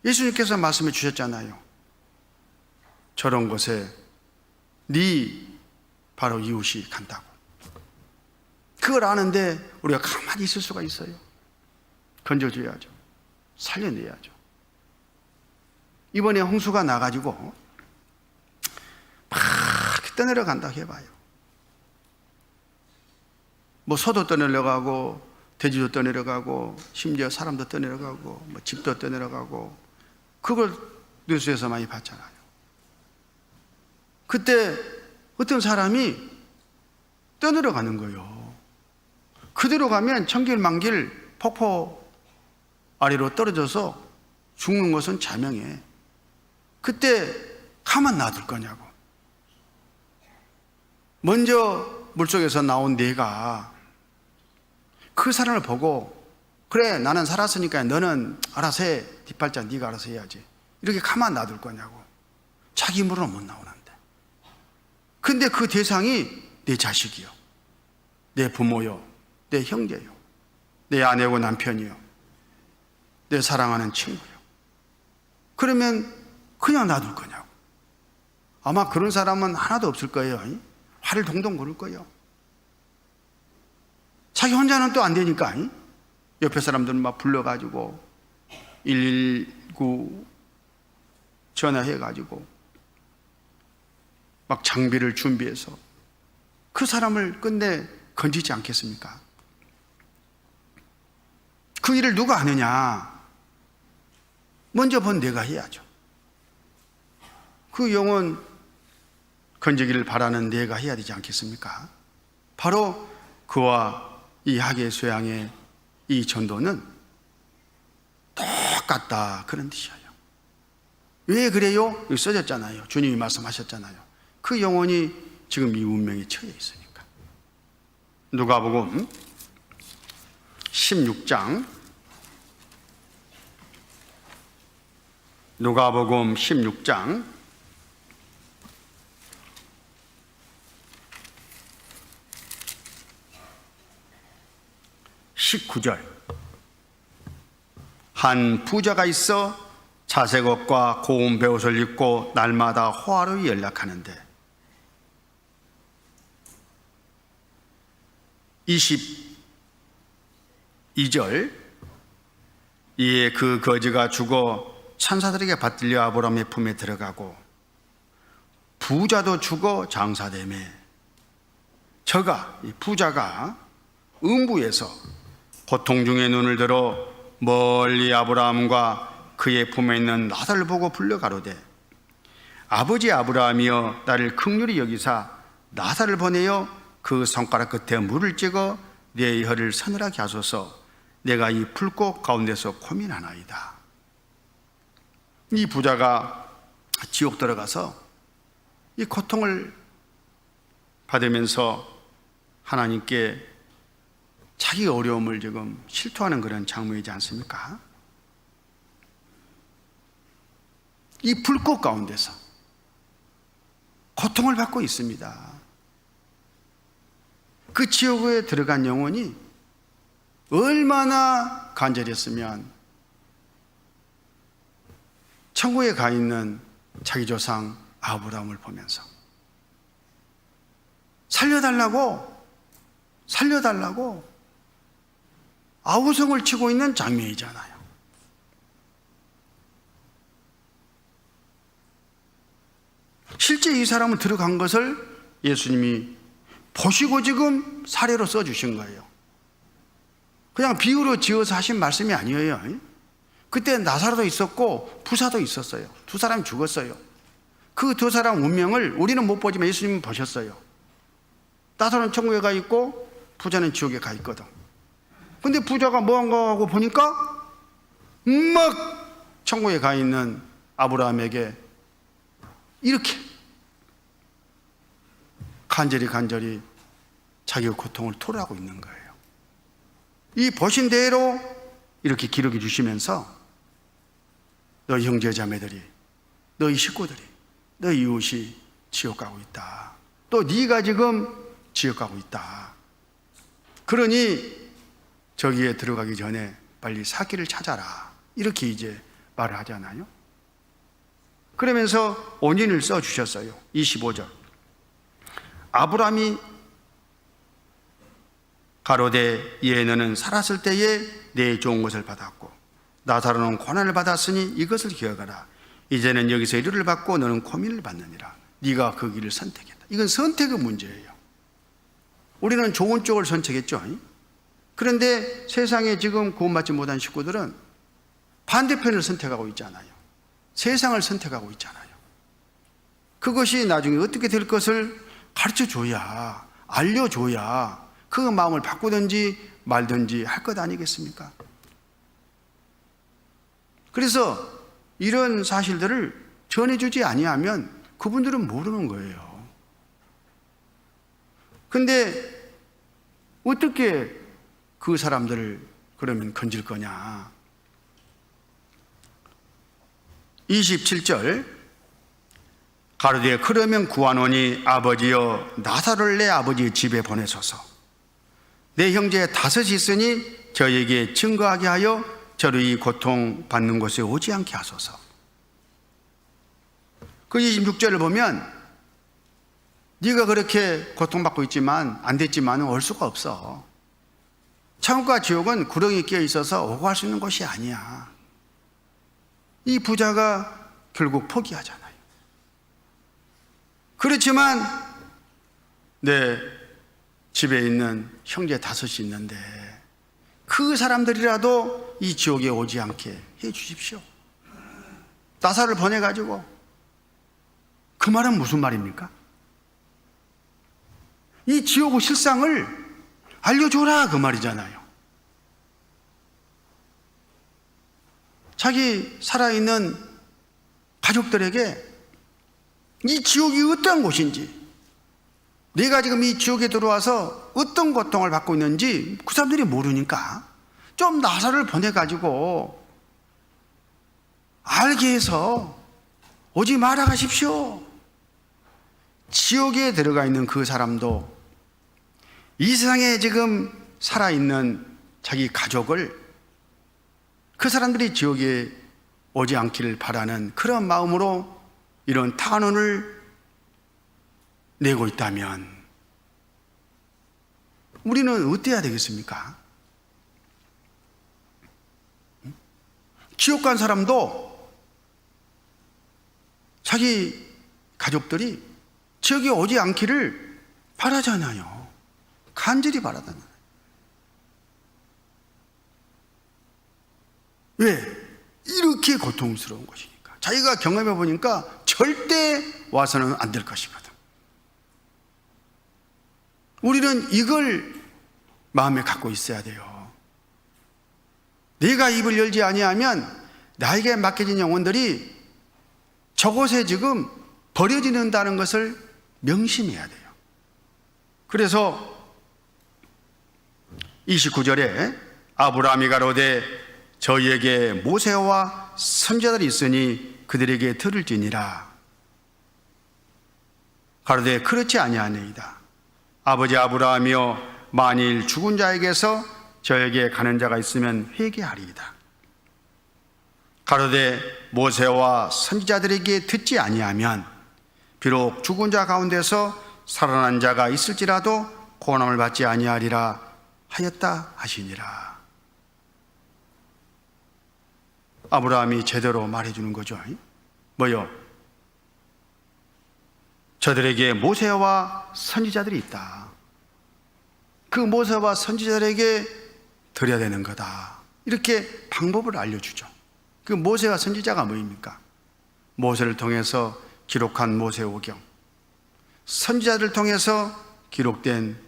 예수님께서 말씀해 주셨잖아요. 저런 곳에 네 바로 이웃이 간다고. 그걸 아는데 우리가 가만히 있을 수가 있어요. 건져줘야죠. 살려내야죠. 이번에 홍수가 나가지고 막 떠내려간다고 해봐요. 뭐 소도 떠내려가고 돼지도 떠내려가고 심지어 사람도 떠내려가고 뭐 집도 떠내려가고, 그걸 뉴스에서 많이 봤잖아요. 그때 어떤 사람이 떠내려가는 거예요. 그대로 가면 천길만길 폭포 아래로 떨어져서 죽는 것은 자명해. 그때 가만 놔둘 거냐고. 먼저 물속에서 나온 내가 그 사람을 보고, 그래 나는 살았으니까 너는 알아서 해, 뒷발자 네가 알아서 해야지, 이렇게 가만 놔둘 거냐고. 자기 힘으로는 못 나오는데. 근데 그 대상이 내 자식이요, 내 부모요, 내 형제요, 내 아내고 남편이요, 내 사랑하는 친구요. 그러면 그냥 놔둘 거냐고. 아마 그런 사람은 하나도 없을 거예요. 화를 동동 거릴 거예요. 자기 혼자는 또 안 되니까 옆에 사람들은 막 불러가지고 119 전화해가지고 막 장비를 준비해서 그 사람을 끝내 건지지 않겠습니까? 그 일을 누가 하느냐? 먼저 본 내가 해야죠. 그 영혼 건지기를 바라는 내가 해야 되지 않겠습니까? 바로 그와 이 학예 수양의 이 전도는 똑같다, 그런 뜻이에요. 왜 그래요? 여기 써졌잖아요. 주님이 말씀하셨잖아요. 그 영혼이 지금 이 운명에 처해 있으니까. 누가복음 16장, 누가복음 16장 19절. 한 부자가 있어 자색 옷과 고운 베옷을 입고 날마다 호화로이 연락하는데 22절. 이에 그 거지가 죽어 천사들에게 받들려 아브라함의 품에 들어가고 부자도 죽어 장사되매 저가, 이 부자가 음부에서 고통 중에 눈을 들어 멀리 아브라함과 그의 품에 있는 나사를 보고 불러가로되 아버지 아브라함이여 나를 긍휼히 여기사 나사를 보내어 그 손가락 끝에 물을 찍어 내 혀를 서늘하게 하소서. 내가 이 불꽃 가운데서 고민하나이다. 이 부자가 지옥 들어가서 이 고통을 받으면서 하나님께 자기 어려움을 지금 실토하는 그런 장면이지 않습니까? 이 불꽃 가운데서 고통을 받고 있습니다. 그 지옥에 들어간 영혼이 얼마나 간절했으면 천국에 가 있는 자기 조상 아브라함을 보면서 살려달라고 아우성을 치고 있는 장면이잖아요. 실제 이 사람은 들어간 것을 예수님이 보시고 지금 사례로 써주신 거예요. 그냥 비유로 지어서 하신 말씀이 아니에요. 그때 나사로도 있었고 부사도 있었어요. 두 사람이 죽었어요. 그 두 사람 운명을 우리는 못 보지만 예수님은 보셨어요. 나사로는 천국에 가 있고 부자는 지옥에 가 있거든. 근데 부자가 뭐한가 하고 보니까 막 천국에 가 있는 아브라함에게 이렇게 간절히 자기의 고통을 토로하고 있는 거예요. 이 보신 대로 이렇게 기록해 주시면서 너희 형제 자매들이, 너희 식구들이, 너희 이웃이 지옥 가고 있다. 또 네가 지금 지옥 가고 있다. 그러니 저기에 들어가기 전에 빨리 삭기를 찾아라. 이렇게 이제 말을 하잖아요. 그러면서 원인을 써주셨어요. 25절. 아브라함이 가로되 이에 너는 살았을 때에 내 좋은 것을 받았고 나사로는 고난을 받았으니 이것을 기억하라. 이제는 여기서 위로를 받고 너는 고민을 받느니라. 네가 그 길을 선택했다. 이건 선택의 문제예요. 우리는 좋은 쪽을 선택했죠. 그런데 세상에 지금 구원받지 못한 식구들은 반대편을 선택하고 있잖아요. 세상을 선택하고 있잖아요. 그것이 나중에 어떻게 될 것을 가르쳐줘야, 알려줘야 그 마음을 바꾸든지 말든지 할 것 아니겠습니까? 그래서 이런 사실들을 전해주지 아니하면 그분들은 모르는 거예요. 근데 어떻게 그 사람들을 그러면 건질 거냐? 27절. 가로되 그러면 구하노니 아버지여 나사로를 내 아버지의 집에 보내소서. 내 형제 다섯이 있으니 저에게 증거하게 하여 저를 이 고통받는 곳에 오지 않게 하소서. 그 26절을 보면 네가 그렇게 고통받고 있지만 안 됐지만 올 수가 없어. 천국과 지옥은 구렁이 끼어 있어서 오고 갈 수 있는 곳이 아니야. 이 부자가 결국 포기하잖아요. 그렇지만 내 집에 있는 형제 다섯이 있는데 그 사람들이라도 이 지옥에 오지 않게 해 주십시오. 나사를 보내가지고. 그 말은 무슨 말입니까? 이 지옥의 실상을 알려줘라 그 말이잖아요. 자기 살아있는 가족들에게 이 지옥이 어떠한 곳인지, 내가 지금 이 지옥에 들어와서 어떤 고통을 받고 있는지 그 사람들이 모르니까 좀 나사를 보내가지고 알게 해서 오지 말아 가십시오. 지옥에 들어가 있는 그 사람도 이 세상에 지금 살아있는 자기 가족을 그 사람들이 지옥에 오지 않기를 바라는 그런 마음으로 이런 탄원을 내고 있다면 우리는 어때야 되겠습니까? 지옥 간 사람도 자기 가족들이 지옥에 오지 않기를 바라잖아요. 간절히 바라잖아요. 왜? 이렇게 고통스러운 것이니까. 자기가 경험해 보니까 절대 와서는 안 될 것이거든. 우리는 이걸 마음에 갖고 있어야 돼요. 내가 입을 열지 아니하면 나에게 맡겨진 영혼들이 저곳에 지금 버려지는다는 것을 명심해야 돼요. 그래서 29절에 아브라함이 가로되 저희에게 모세와 선지자들이 있으니 그들에게 들을지니라. 가로되 그렇지 아니하니이다. 아버지 아브라함이여 만일 죽은 자에게서 저에게 가는 자가 있으면 회개하리이다. 가로되 모세와 선지자들에게 듣지 아니하면 비록 죽은 자 가운데서 살아난 자가 있을지라도 고난을 받지 아니하리라 하였다 하시니라. 아브라함이 제대로 말해주는 거죠. 뭐요? 저들에게 모세와 선지자들이 있다. 그 모세와 선지자들에게 드려야 되는 거다. 이렇게 방법을 알려주죠. 그 모세와 선지자가 뭐입니까? 모세를 통해서 기록한 모세오경, 선지자들 통해서 기록된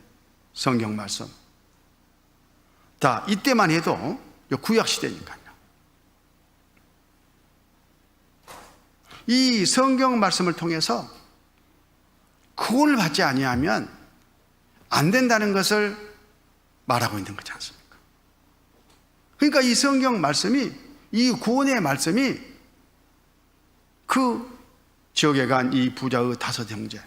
성경 말씀. 자, 이때만 해도 구약 시대니까요. 이 성경 말씀을 통해서 구원을 받지 아니하면 안 된다는 것을 말하고 있는 거지 않습니까? 그러니까 이 성경 말씀이, 이 구원의 말씀이 그 지옥에 간 이 부자의 5 형제,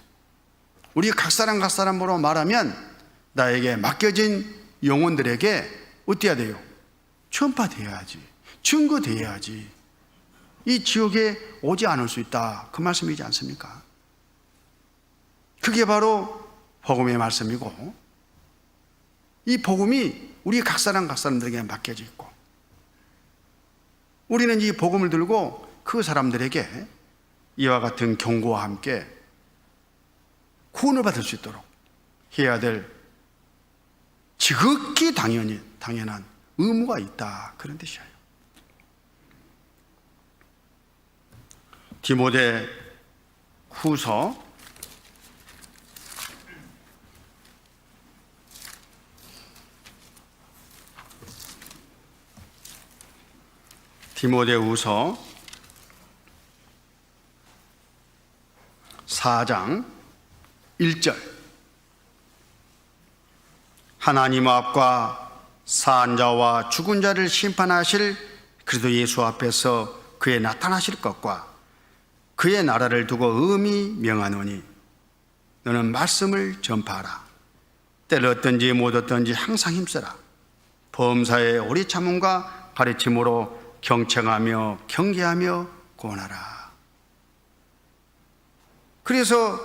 우리 각 사람으로 말하면 나에게 맡겨진 영혼들에게 어때야 돼요? 전파돼야지, 증거돼야지 이 지옥에 오지 않을 수 있다, 그 말씀이지 않습니까? 그게 바로 복음의 말씀이고, 이 복음이 우리 각 사람들에게 맡겨져 있고, 우리는 이 복음을 들고 그 사람들에게 이와 같은 경고와 함께 구원을 받을 수 있도록 해야 될 지극히 당연한 의무가 있다, 그런 뜻이에요. 디모데 후서 4장 1절. 하나님 앞과 사한 자와 죽은 자를 심판하실 그리스도 예수 앞에서 그의 나타나실 것과 그의 나라를 두고 엄히 명하노니 너는 말씀을 전파하라. 때를 얻든지 못 얻든지 항상 힘쓰라. 범사의 오래 참음과 가르침으로 경청하며 경계하며 구원하라. 그래서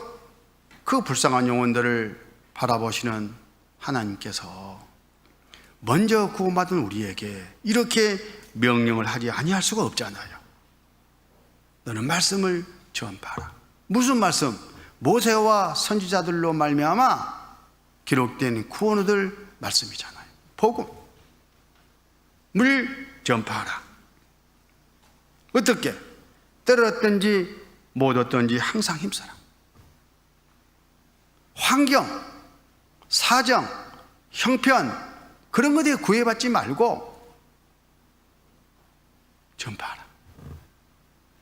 그 불쌍한 영혼들을 바라보시는 하나님께서 먼저 구원받은 우리에게 이렇게 명령을 하지 아니할 수가 없잖아요. 너는 말씀을 전파하라. 무슨 말씀? 모세와 선지자들로 말미암아 기록된 구원 얻을 말씀이잖아요. 복음을 전파하라. 어떻게? 때를 얻든지 못 얻든지 항상 힘써라. 환경, 사정, 형편, 그런 것에 구애받지 말고 전파하라.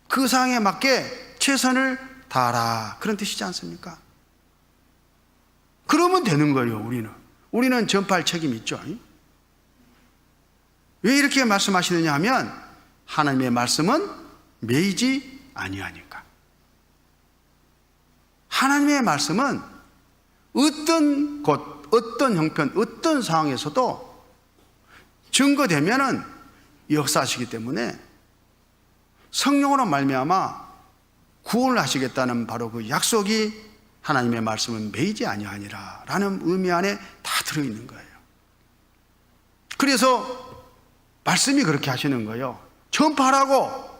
그 상황에 맞게 최선을 다하라, 그런 뜻이지 않습니까? 그러면 되는 거예요. 우리는 전파할 책임이 있죠. 왜 이렇게 말씀하시느냐 하면 하나님의 말씀은 매이지 아니하니까. 하나님의 말씀은 어떤 곳, 어떤 형편, 어떤 상황에서도 증거되면은 역사하시기 때문에 성령으로 말미암아 구원을 하시겠다는 바로 그 약속이 하나님의 말씀은 매이지 아니하니라 라는 의미 안에 다 들어있는 거예요. 그래서 말씀이 그렇게 하시는 거예요. 전파하라고.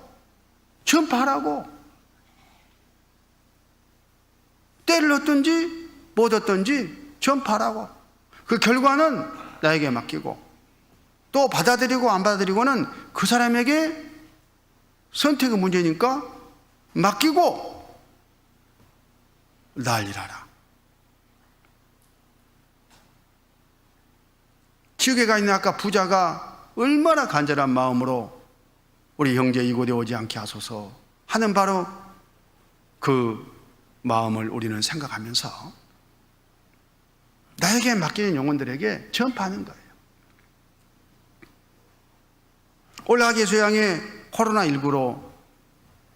때를 얻든지 못 얻든지 전파하라고. 그 결과는 나에게 맡기고, 또 받아들이고 안 받아들이고는 그 사람에게 선택의 문제니까 맡기고 난리라라. 지옥에 가 있는 아까 부자가 얼마나 간절한 마음으로 우리 형제 이곳에 오지 않게 하소서 하는 바로 그 마음을 우리는 생각하면서 나에게 맡기는 영혼들에게 전파하는 거예요. 올라가기 소양에 코로나19로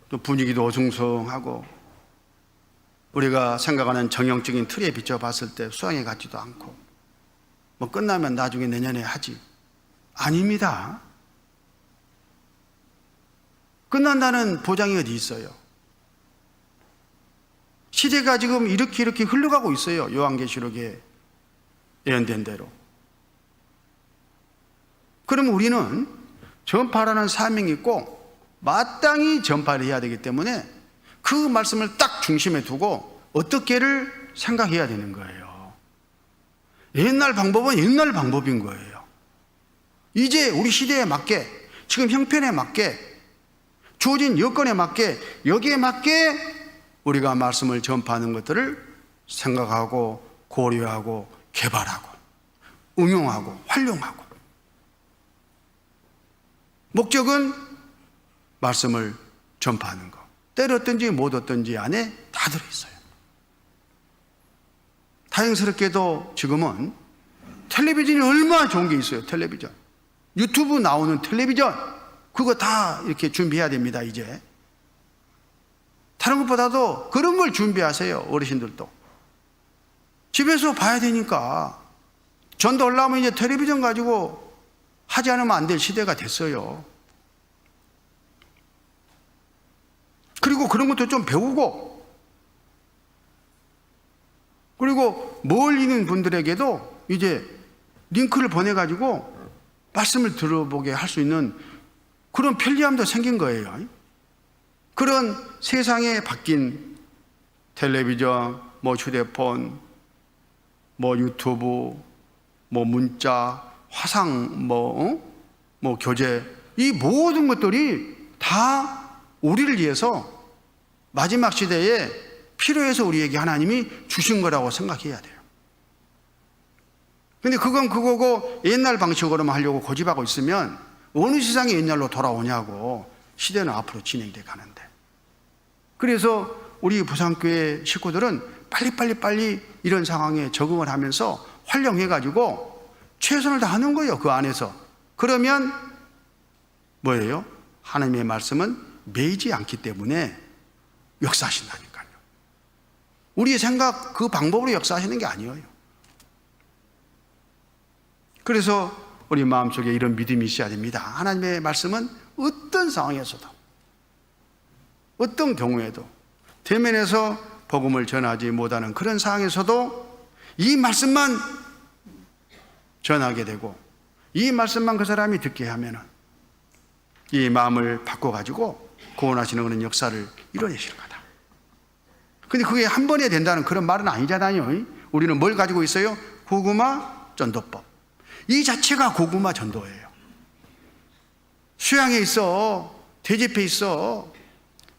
또 분위기도 어중성하고 우리가 생각하는 정형적인 틀에 비춰봤을 때 수양에 가지도 않고 뭐 끝나면 나중에 내년에 하지. 아닙니다. 끝난다는 보장이 어디 있어요? 시대가 지금 이렇게 흘러가고 있어요. 요한계시록에 예언된 대로. 그럼 우리는 전파라는 사명이 있고 마땅히 전파를 해야 되기 때문에 그 말씀을 딱 중심에 두고 어떻게를 생각해야 되는 거예요. 옛날 방법은 옛날 방법인 거예요. 이제 우리 시대에 맞게, 지금 형편에 맞게, 주어진 여건에 맞게, 여기에 맞게 우리가 말씀을 전파하는 것들을 생각하고 고려하고 개발하고 응용하고 활용하고, 목적은 말씀을 전파하는 것. 때렸든지 못 얻든지 안에 다 들어있어요. 다행스럽게도 지금은 텔레비전이 얼마나 좋은 게 있어요. 텔레비전, 유튜브 나오는 텔레비전, 그거 다 이렇게 준비해야 됩니다. 이제 다른 것보다도 그런 걸 준비하세요. 어르신들도 집에서 봐야 되니까. 전도 올라오면 이제 텔레비전 가지고 하지 않으면 안 될 시대가 됐어요. 그리고 그런 것도 좀 배우고, 그리고 멀리 있는 분들에게도 이제 링크를 보내가지고 말씀을 들어보게 할 수 있는 그런 편리함도 생긴 거예요. 그런 세상에 바뀐 텔레비전, 뭐 휴대폰, 뭐 유튜브, 뭐 문자, 화상, 뭐 교재, 이 모든 것들이 다 우리를 위해서 마지막 시대에 필요해서 우리에게 하나님이 주신 거라고 생각해야 돼요. 근데 그건 그거고 옛날 방식으로만 하려고 고집하고 있으면 어느 세상이 옛날로 돌아오냐고. 시대는 앞으로 진행돼 가는데. 그래서 우리 부산교회 식구들은 빨리 이런 상황에 적응을 하면서 활용해가지고 최선을 다하는 거예요. 그 안에서. 그러면 뭐예요? 하나님의 말씀은 매이지 않기 때문에 역사하신다니까요. 우리의 생각 그 방법으로 역사하시는 게 아니에요. 그래서 우리 마음속에 이런 믿음이 있어야 됩니다. 하나님의 말씀은 어떤 상황에서도, 어떤 경우에도, 대면에서 복음을 전하지 못하는 그런 상황에서도 이 말씀만 전하게 되고, 이 말씀만 그 사람이 듣게 하면은 이 마음을 바꿔가지고 구원하시는 그런 역사를 이뤄내시는 거다. 근데 그게 한 번에 된다는 그런 말은 아니잖아요. 우리는 뭘 가지고 있어요? 고구마 전도법. 이 자체가 고구마 전도예요. 수양에 있어, 대집에 있어,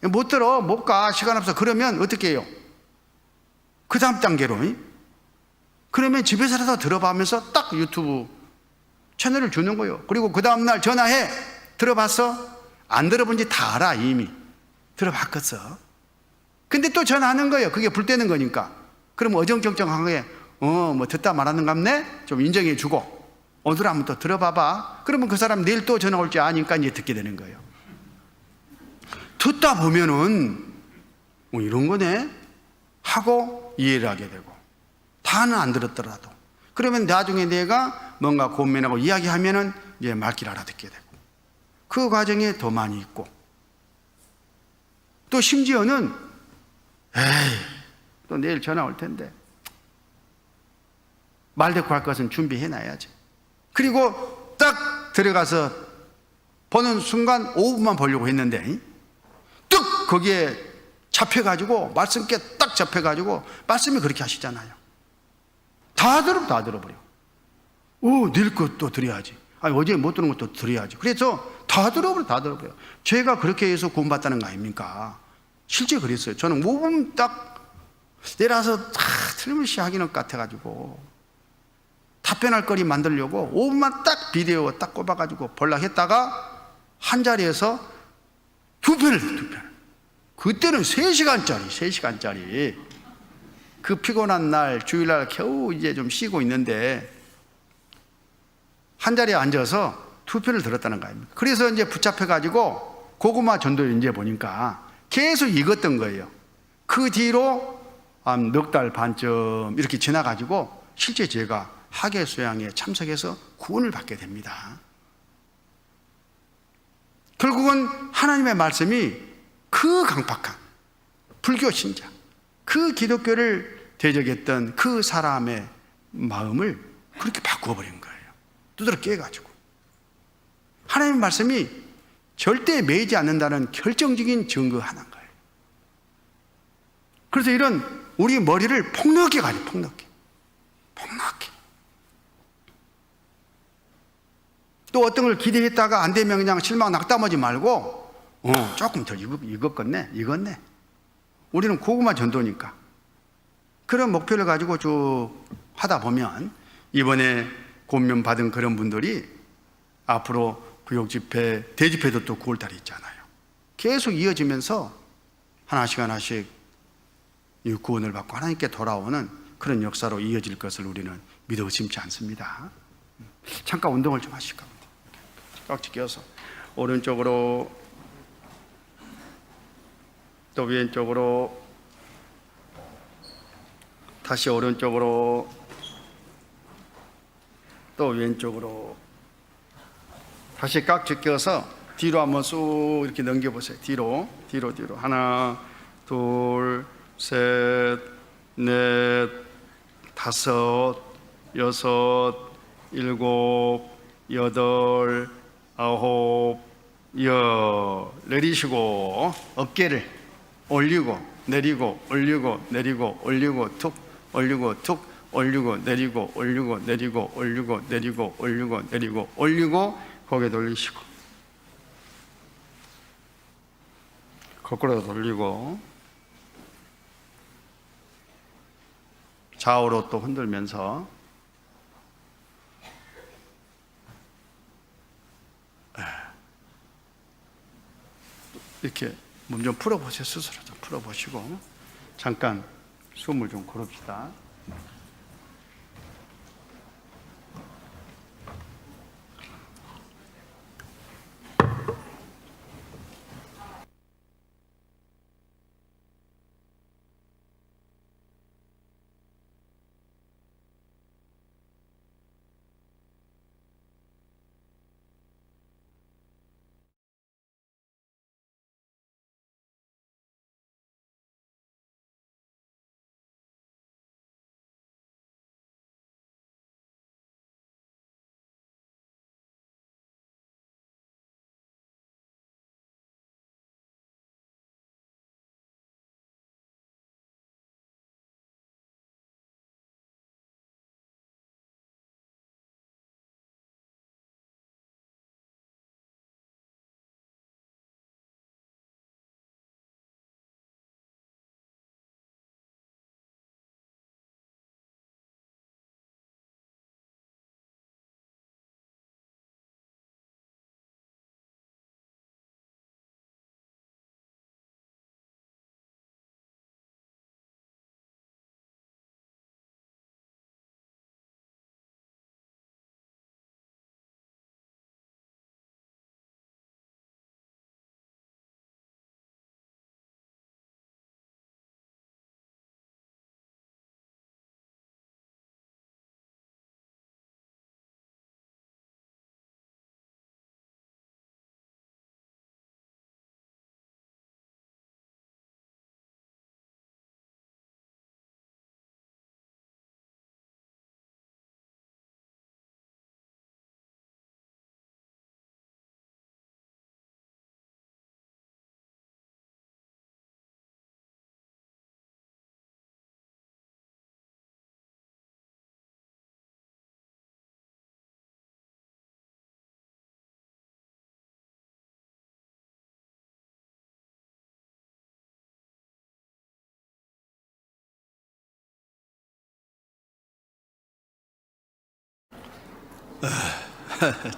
못 들어, 못 가, 시간 없어. 그러면 어떻게 해요? 그 다음 단계로, 그러면 집에서라도 들어봐면서 딱 유튜브 채널을 주는 거예요. 그리고 그 다음날 전화해. 들어봤어? 안 들어본 지 다 알아. 이미 들어봤겠어. 근데 또 전화하는 거예요. 그게 불 때는 거니까. 그럼 어정쩡쩡하게 뭐 듣다 말하는 갑네? 좀 인정해 주고, 오늘 한번 또 들어봐봐. 그러면 그 사람 내일 또 전화 올 줄 아니까 이제 듣게 되는 거예요. 듣다 보면은 이런 거네 하고 이해를 하게 되고, 다는 안 들었더라도 그러면 나중에 내가 뭔가 고민하고 이야기하면은 이제 말귀를 알아듣게 되고, 그 과정에 더 많이 있고, 또 심지어는 또 내일 전화 올 텐데 말 대꾸 할 것은 준비해 놔야지. 그리고 딱 들어가서 보는 순간 5분만 보려고 했는데 뚝 거기에 잡혀가지고, 말씀께 딱 잡혀가지고, 말씀이 그렇게 하시잖아요. 다 들어버려. 내일 것도 드려야지. 어제 못 들은 것도 드려야지. 그래서 다 들어버려. 제가 그렇게 해서 구원받다는 거 아닙니까? 실제 그랬어요. 저는 5분 딱 내려서 다 틀림없이 하기는 것 같아가지고 답변할 거리 만들려고 5분만 딱 비디오 딱 꼽아가지고 보려고 했다가 한 자리에서 두 편을. 그때는 3시간짜리. 그 피곤한 날, 주일날 겨우 이제 좀 쉬고 있는데 한 자리에 앉아서 2편을 들었다는 거 아닙니까? 그래서 이제 붙잡혀가지고 고구마 전도를 이제 보니까 계속 읽었던 거예요. 그 뒤로 한 넉 달 반쯤 이렇게 지나가지고 실제 제가 학예 수양에 참석해서 구원을 받게 됩니다. 결국은 하나님의 말씀이 그 강팍한 불교 신자, 그 기독교를 대적했던 그 사람의 마음을 그렇게 바꾸어버린 거예요. 두드러 깨가지고. 하나님의 말씀이 절대 매이지 않는다는 결정적인 증거 하나인 거예요. 그래서 이런 우리 머리를 폭넓게 가요. 폭넓게. 또 어떤 걸 기대했다가 안 되면 그냥 실망 낙담하지 말고 조금 더 익었네. 우리는 고구마 전도니까. 그런 목표를 가지고 쭉 하다 보면 이번에 권면 받은 그런 분들이 앞으로 구역집회, 대집회도 또 9월달에 있잖아요. 계속 이어지면서 하나씩 이 구원을 받고 하나님께 돌아오는 그런 역사로 이어질 것을 우리는 믿어 의심치 않습니다. 잠깐 운동을 좀 하실까? 깍지 껴서 오른쪽으로 또 왼쪽으로 다시 오른쪽으로 또 왼쪽으로 다시 깍지 껴서 뒤로 한번 쑥 이렇게 넘겨보세요. 뒤로 하나 둘 셋 넷 다섯 여섯 일곱 여덟 아홉 열 내리시고 어깨를 올리고 내리고 올리고 내리고 올리고 툭 올리고 툭 올리고 내리고 올리고 내리고 올리고 내리고 올리고 내리고 올리고 고개 돌리시고 거꾸로 돌리고 좌우로 또 흔들면서 이렇게 몸 좀 풀어보세요. 스스로 좀 풀어보시고 잠깐 숨을 좀 고릅시다.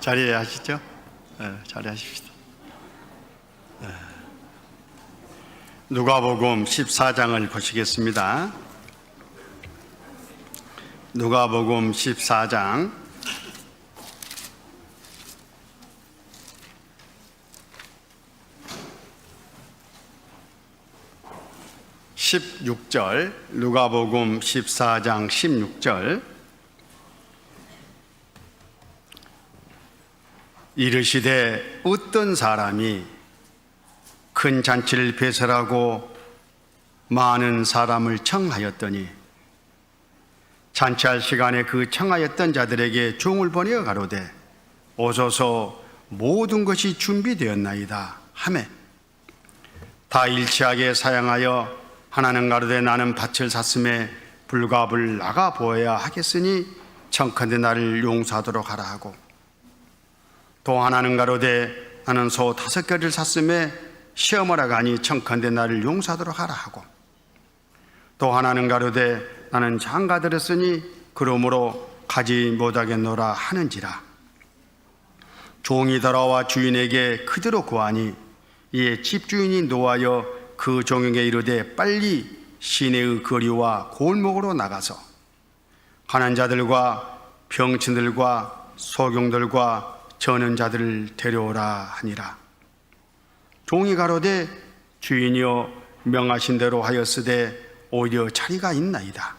자리에 하시죠? 자리에 하십시다. 누가복음 14장을 보시겠습니다. 누가복음 14장 16절, 누가복음 14장 16절. 이르시되 어떤 사람이 큰 잔치를 배설하고 많은 사람을 청하였더니 잔치할 시간에 그 청하였던 자들에게 종을 보내어 가로되 오소서 모든 것이 준비되었나이다 하매 다 일치하게 사양하여 하나는 가로되 나는 밭을 샀음에 불갑을 나가 보아야 하겠으니 청컨대 나를 용서하도록 하라 하고 또 하나는 가로되 나는 소 5개를 샀음에 시험하러 가니 청컨대 나를 용서하도록 하라 하고 또 하나는 가로되 나는 장가 들었으니 그러므로 가지 못하겠노라 하는지라. 종이 돌아와 주인에게 그대로 구하니 이에 집주인이 노하여 그 종에게 이르되 빨리 시내의 거리와 골목으로 나가서 가난 자들과 병친들과 소경들과 저는 자들을 데려오라 하니라. 종이 가로되 주인이여 명하신 대로 하였으되 오히려 자리가 있나이다.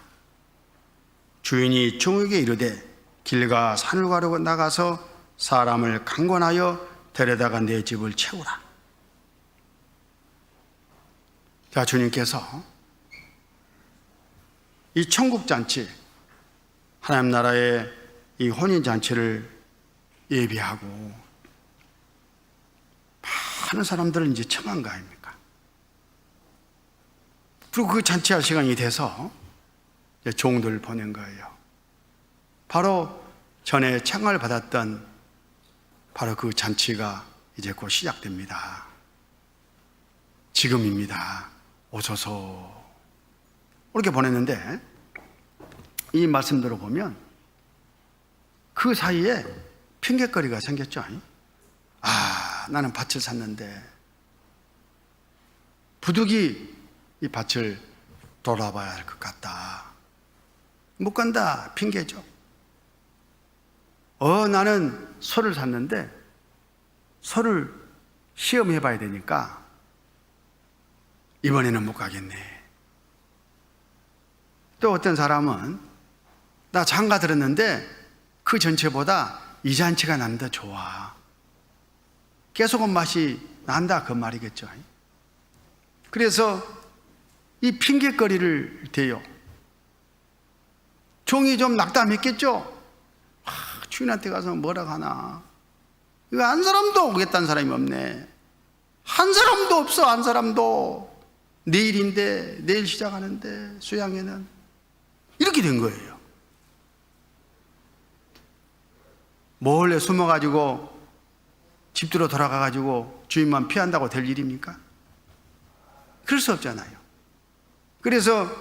주인이 종에게 이르되 길가 산을 가로 나가서 사람을 강권하여 데려다가 내 집을 채우라. 자, 주님께서 이 천국잔치, 하나님 나라의 이 혼인잔치를 예비하고 많은 사람들을 이제 청한 거 아닙니까? 그리고 그 잔치할 시간이 돼서 종들을 보낸 거예요. 바로 전에 청을 받았던 바로 그 잔치가 이제 곧 시작됩니다. 지금입니다. 오소서. 이렇게 보냈는데 이 말씀대로 보면 그 사이에 핑계거리가 생겼죠. 아, 나는 밭을 샀는데 부득이 이 밭을 돌아봐야 할 것 같다. 못 간다. 핑계죠. 나는 소를 샀는데 소를 시험해 봐야 되니까 이번에는 못 가겠네. 또 어떤 사람은 나 장가 들었는데 그 전체보다 이 잔치가 나는 더 좋아. 계속 맛이 난다 그 말이겠죠. 그래서 이 핑계거리를 대요. 종이 좀 낙담했겠죠. 주인한테 가서 뭐라 하나. 이거 한 사람도 오겠다는 사람이 없네. 한 사람도 없어. 한 사람도. 내일인데, 내일 시작하는데 수양회는 이렇게 된 거예요. 몰래 숨어가지고 집들어 돌아가가지고 주인만 피한다고 될 일입니까? 그럴 수 없잖아요. 그래서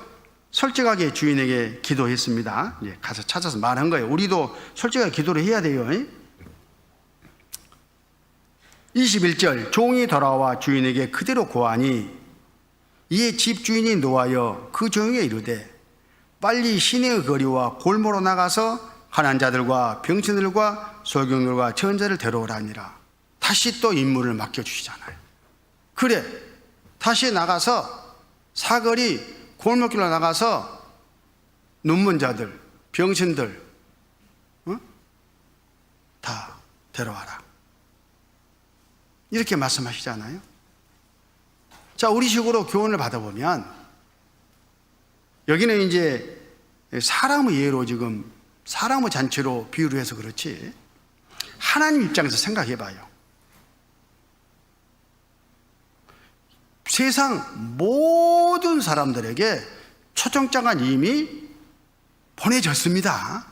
솔직하게 주인에게 기도했습니다. 이제 가서 찾아서 말한 거예요. 우리도 솔직하게 기도를 해야 돼요. 21절 종이 돌아와 주인에게 그대로 고하니 이에 집주인이 노하여 그 종에게 이르되 빨리 시내의 거리와 골목으로 나가서 가난 자들과 병신들과 소경들과 전자를 데려오라 하니라. 다시 또 임무를 맡겨주시잖아요. 그래, 다시 나가서 사거리 골목길로 나가서 눈먼 자들, 병신들 다 데려와라. 이렇게 말씀하시잖아요. 자, 우리 식으로 교훈을 받아보면 여기는 이제 사람의 예로 지금 사람의 잔치로 비유를 해서 그렇지 하나님 입장에서 생각해 봐요. 세상 모든 사람들에게 초청장은 이미 보내졌습니다.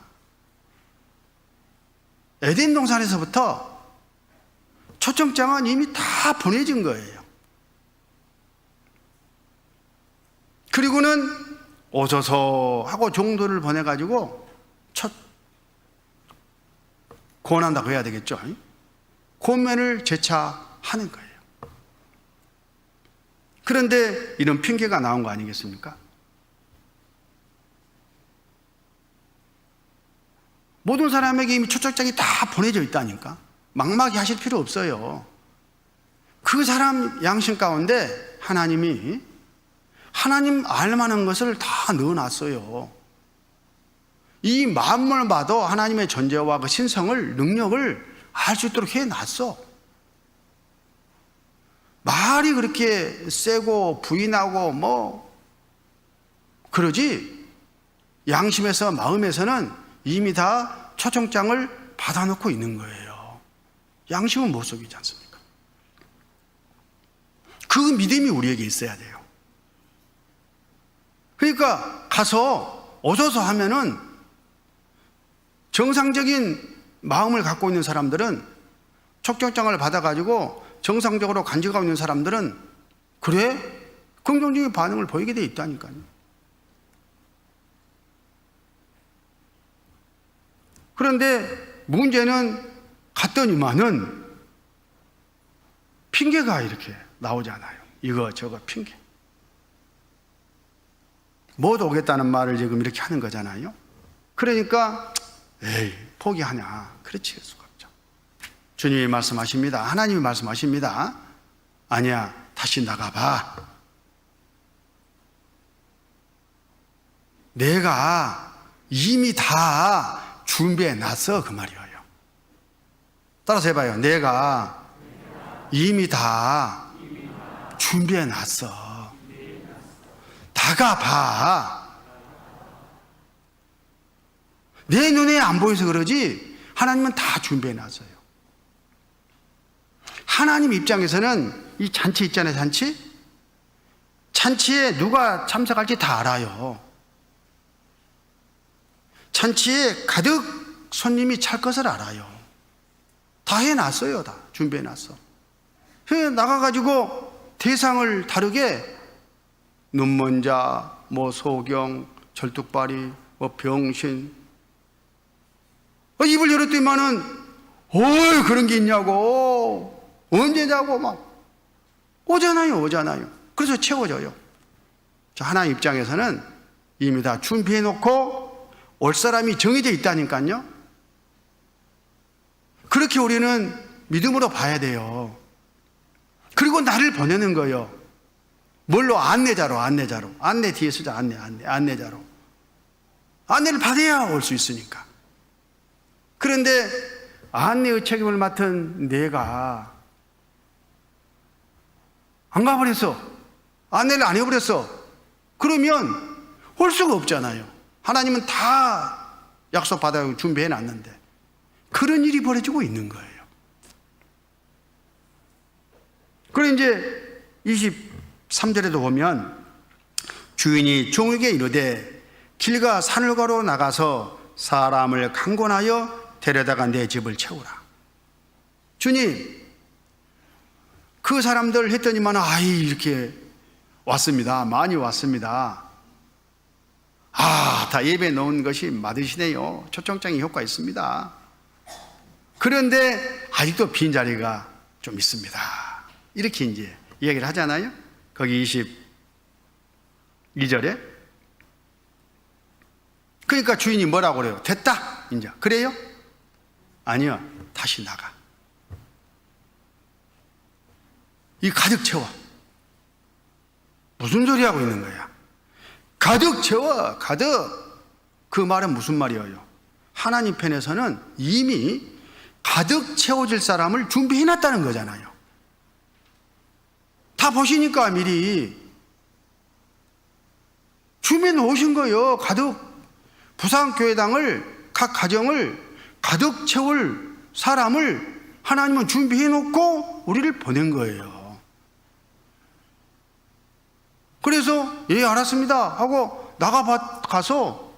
에덴 동산에서부터 초청장은 이미 다 보내진 거예요. 그리고는 오소서 하고 종들을 보내가지고 권한다고 해야 되겠죠. 권면을 재차하는 거예요. 그런데 이런 핑계가 나온 거 아니겠습니까? 모든 사람에게 이미 초청장이 다 보내져 있다니까. 막막히 하실 필요 없어요. 그 사람 양심 가운데 하나님이 하나님 알만한 것을 다 넣어놨어요. 이 만물을 봐도 하나님의 존재와 그 신성을, 능력을 알 수 있도록 해놨어. 말이 그렇게 세고 부인하고 뭐 그러지 양심에서 마음에서는 이미 다 초청장을 받아놓고 있는 거예요. 양심은 못 속이지 않습니까? 그 믿음이 우리에게 있어야 돼요. 그러니까 가서 오소서 하면은 정상적인 마음을 갖고 있는 사람들은 초청장을 받아가지고 정상적으로 간직하고 있는 사람들은 그래? 긍정적인 반응을 보이게 돼 있다니까요. 그런데 문제는 갔더니만은 핑계가 이렇게 나오잖아요. 이거 저거 핑계. 못 오겠다는 말을 지금 이렇게 하는 거잖아요. 그러니까 에이 포기하냐, 그렇지 할 수가 없죠. 주님이 말씀하십니다. 하나님이 말씀하십니다. 아니야, 다시 나가봐. 내가 이미 다 준비해 놨어, 그 말이에요. 따라서 해봐요. 내가 이미 다 준비해 놨어. 나가봐. 내 눈에 안 보여서 그러지 하나님은 다 준비해 놨어요. 하나님 입장에서는 이 잔치 있잖아요, 잔치. 잔치에 누가 참석할지 다 알아요. 잔치에 가득 손님이 찰 것을 알아요. 다 해놨어요. 다 준비해놨어. 나가가지고 대상을 다르게 눈먼 자, 뭐 소경, 절뚝발이, 뭐 병신, 입을 열었더니만은 어이 그런 게 있냐고, 언제냐고 막 오잖아요. 그래서 채워져요. 하나님 입장에서는 이미 다 준비해놓고 올 사람이 정해져 있다니까요. 그렇게 우리는 믿음으로 봐야 돼요. 그리고 나를 보내는 거예요. 뭘로? 안내자로. 안내 뒤에 쓰자. 안내자로. 안내를 받아야 올 수 있으니까. 그런데 안내의 책임을 맡은 내가 안 가버렸어. 안내를 안 해버렸어. 그러면 올 수가 없잖아요. 하나님은 다 약속 받아 준비해 놨는데 그런 일이 벌어지고 있는 거예요. 그리고 이제 23절에도 보면 주인이 종에게 이르되 길과 산을 걸어 나가서 사람을 강권하여 데려다가 내 집을 채우라. 주님, 그 사람들 했더니만 이렇게 왔습니다. 많이 왔습니다. 다 예배 놓은 것이 맞으시네요. 초청장이 효과 있습니다. 그런데 아직도 빈자리가 좀 있습니다. 이렇게 이제 이야기를 하잖아요. 거기 22절에. 그러니까 주인이 뭐라고 그래요? 됐다. 이제 그래요? 아니요. 다시 나가. 이 가득 채워. 무슨 소리 하고 있는 거야? 가득 채워. 가득. 그 말은 무슨 말이에요? 하나님 편에서는 이미 가득 채워질 사람을 준비해 놨다는 거잖아요. 다 보시니까 미리 준비해 놓으신 거예요. 가득. 부산교회당을, 각 가정을 가득 채울 사람을 하나님은 준비해 놓고 우리를 보낸 거예요. 그래서 예 알았습니다 하고 나가서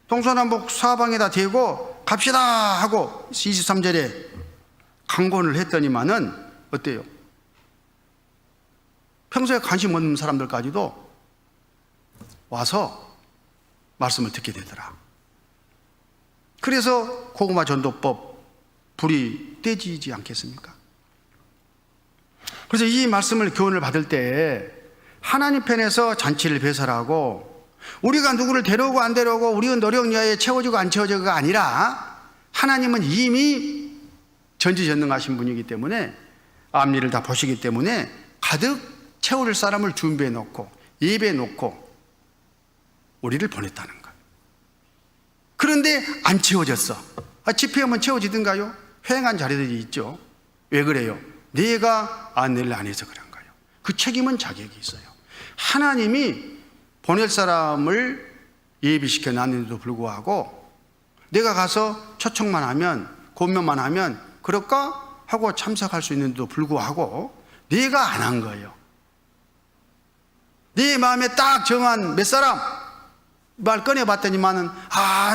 동서남북 사방에다 대고 갑시다 하고 23절에 강권을 했더니만은 어때요? 평소에 관심 없는 사람들까지도 와서 말씀을 듣게 되더라. 그래서 고구마 전도법 불이 떼지지 않겠습니까? 그래서 이 말씀을 교훈을 받을 때 하나님 편에서 잔치를 배설하고 우리가 누구를 데려오고 안 데려오고 우리의 노력 여하에 채워지고 안 채워지고가 아니라 하나님은 이미 전지전능하신 분이기 때문에 앞일을 다 보시기 때문에 가득 채울 사람을 준비해 놓고 예배해 놓고 우리를 보냈다는 거예요. 그런데 안 채워졌어. 집회하면 채워지든가요? 횡한 자리들이 있죠. 왜 그래요? 내가 안내를 안 해서 그런 거예요. 그 책임은 자격이 있어요. 하나님이 보낼 사람을 예비시켜 놨는데도 불구하고 내가 가서 초청만 하면 권면만 하면 그럴까 하고 참석할 수 있는데도 불구하고 내가 안 한 거예요. 네 마음에 딱 정한 몇 사람 말 꺼내봤더니만은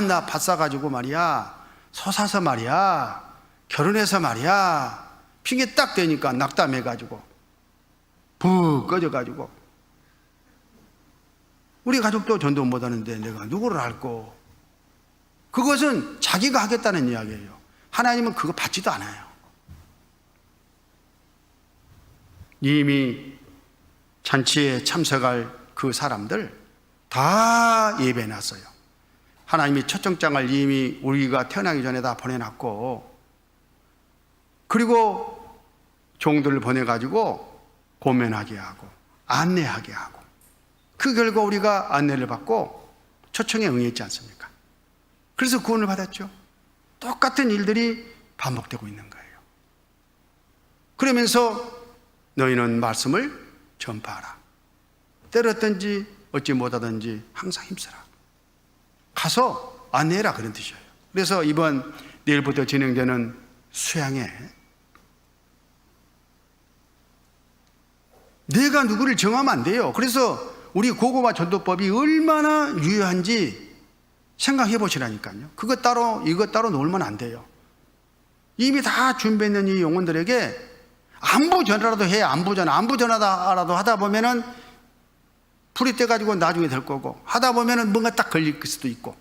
나 밭 사가지고 말이야 소 사서 말이야 결혼해서 말이야 핑계 딱 대니까 낙담해가지고 푹 꺼져가지고 우리 가족도 전도 못하는데 내가 누구를 앓고 그것은 자기가 하겠다는 이야기예요. 하나님은 그거 받지도 않아요. 이미 잔치에 참석할 그 사람들 다 예배해놨어요. 하나님이 첫정장을 이미 우리가 태어나기 전에 다 보내놨고, 그리고 종들을 보내가지고 고면하게 하고 안내하게 하고, 그 결과 우리가 안내를 받고 초청에 응했지 않습니까? 그래서 구원을 받았죠. 똑같은 일들이 반복되고 있는 거예요. 그러면서 너희는 말씀을 전파하라. 때렸든지 어찌 못하든지 항상 힘쓰라. 가서 안내해라, 그런 뜻이에요. 그래서 이번 내일부터 진행되는 수양회, 내가 누구를 정하면 안 돼요. 그래서 우리 고고와 전도법이 얼마나 유효한지 생각해 보시라니까요. 그것 따로 이것 따로 놀면 안 돼요. 이미 다 준비했는 이 영혼들에게 안부 전화라도 해. 안부 전화라도 하다 보면은 풀이 떼가지고 나중에 될 거고, 하다 보면은 뭔가 딱 걸릴 수도 있고,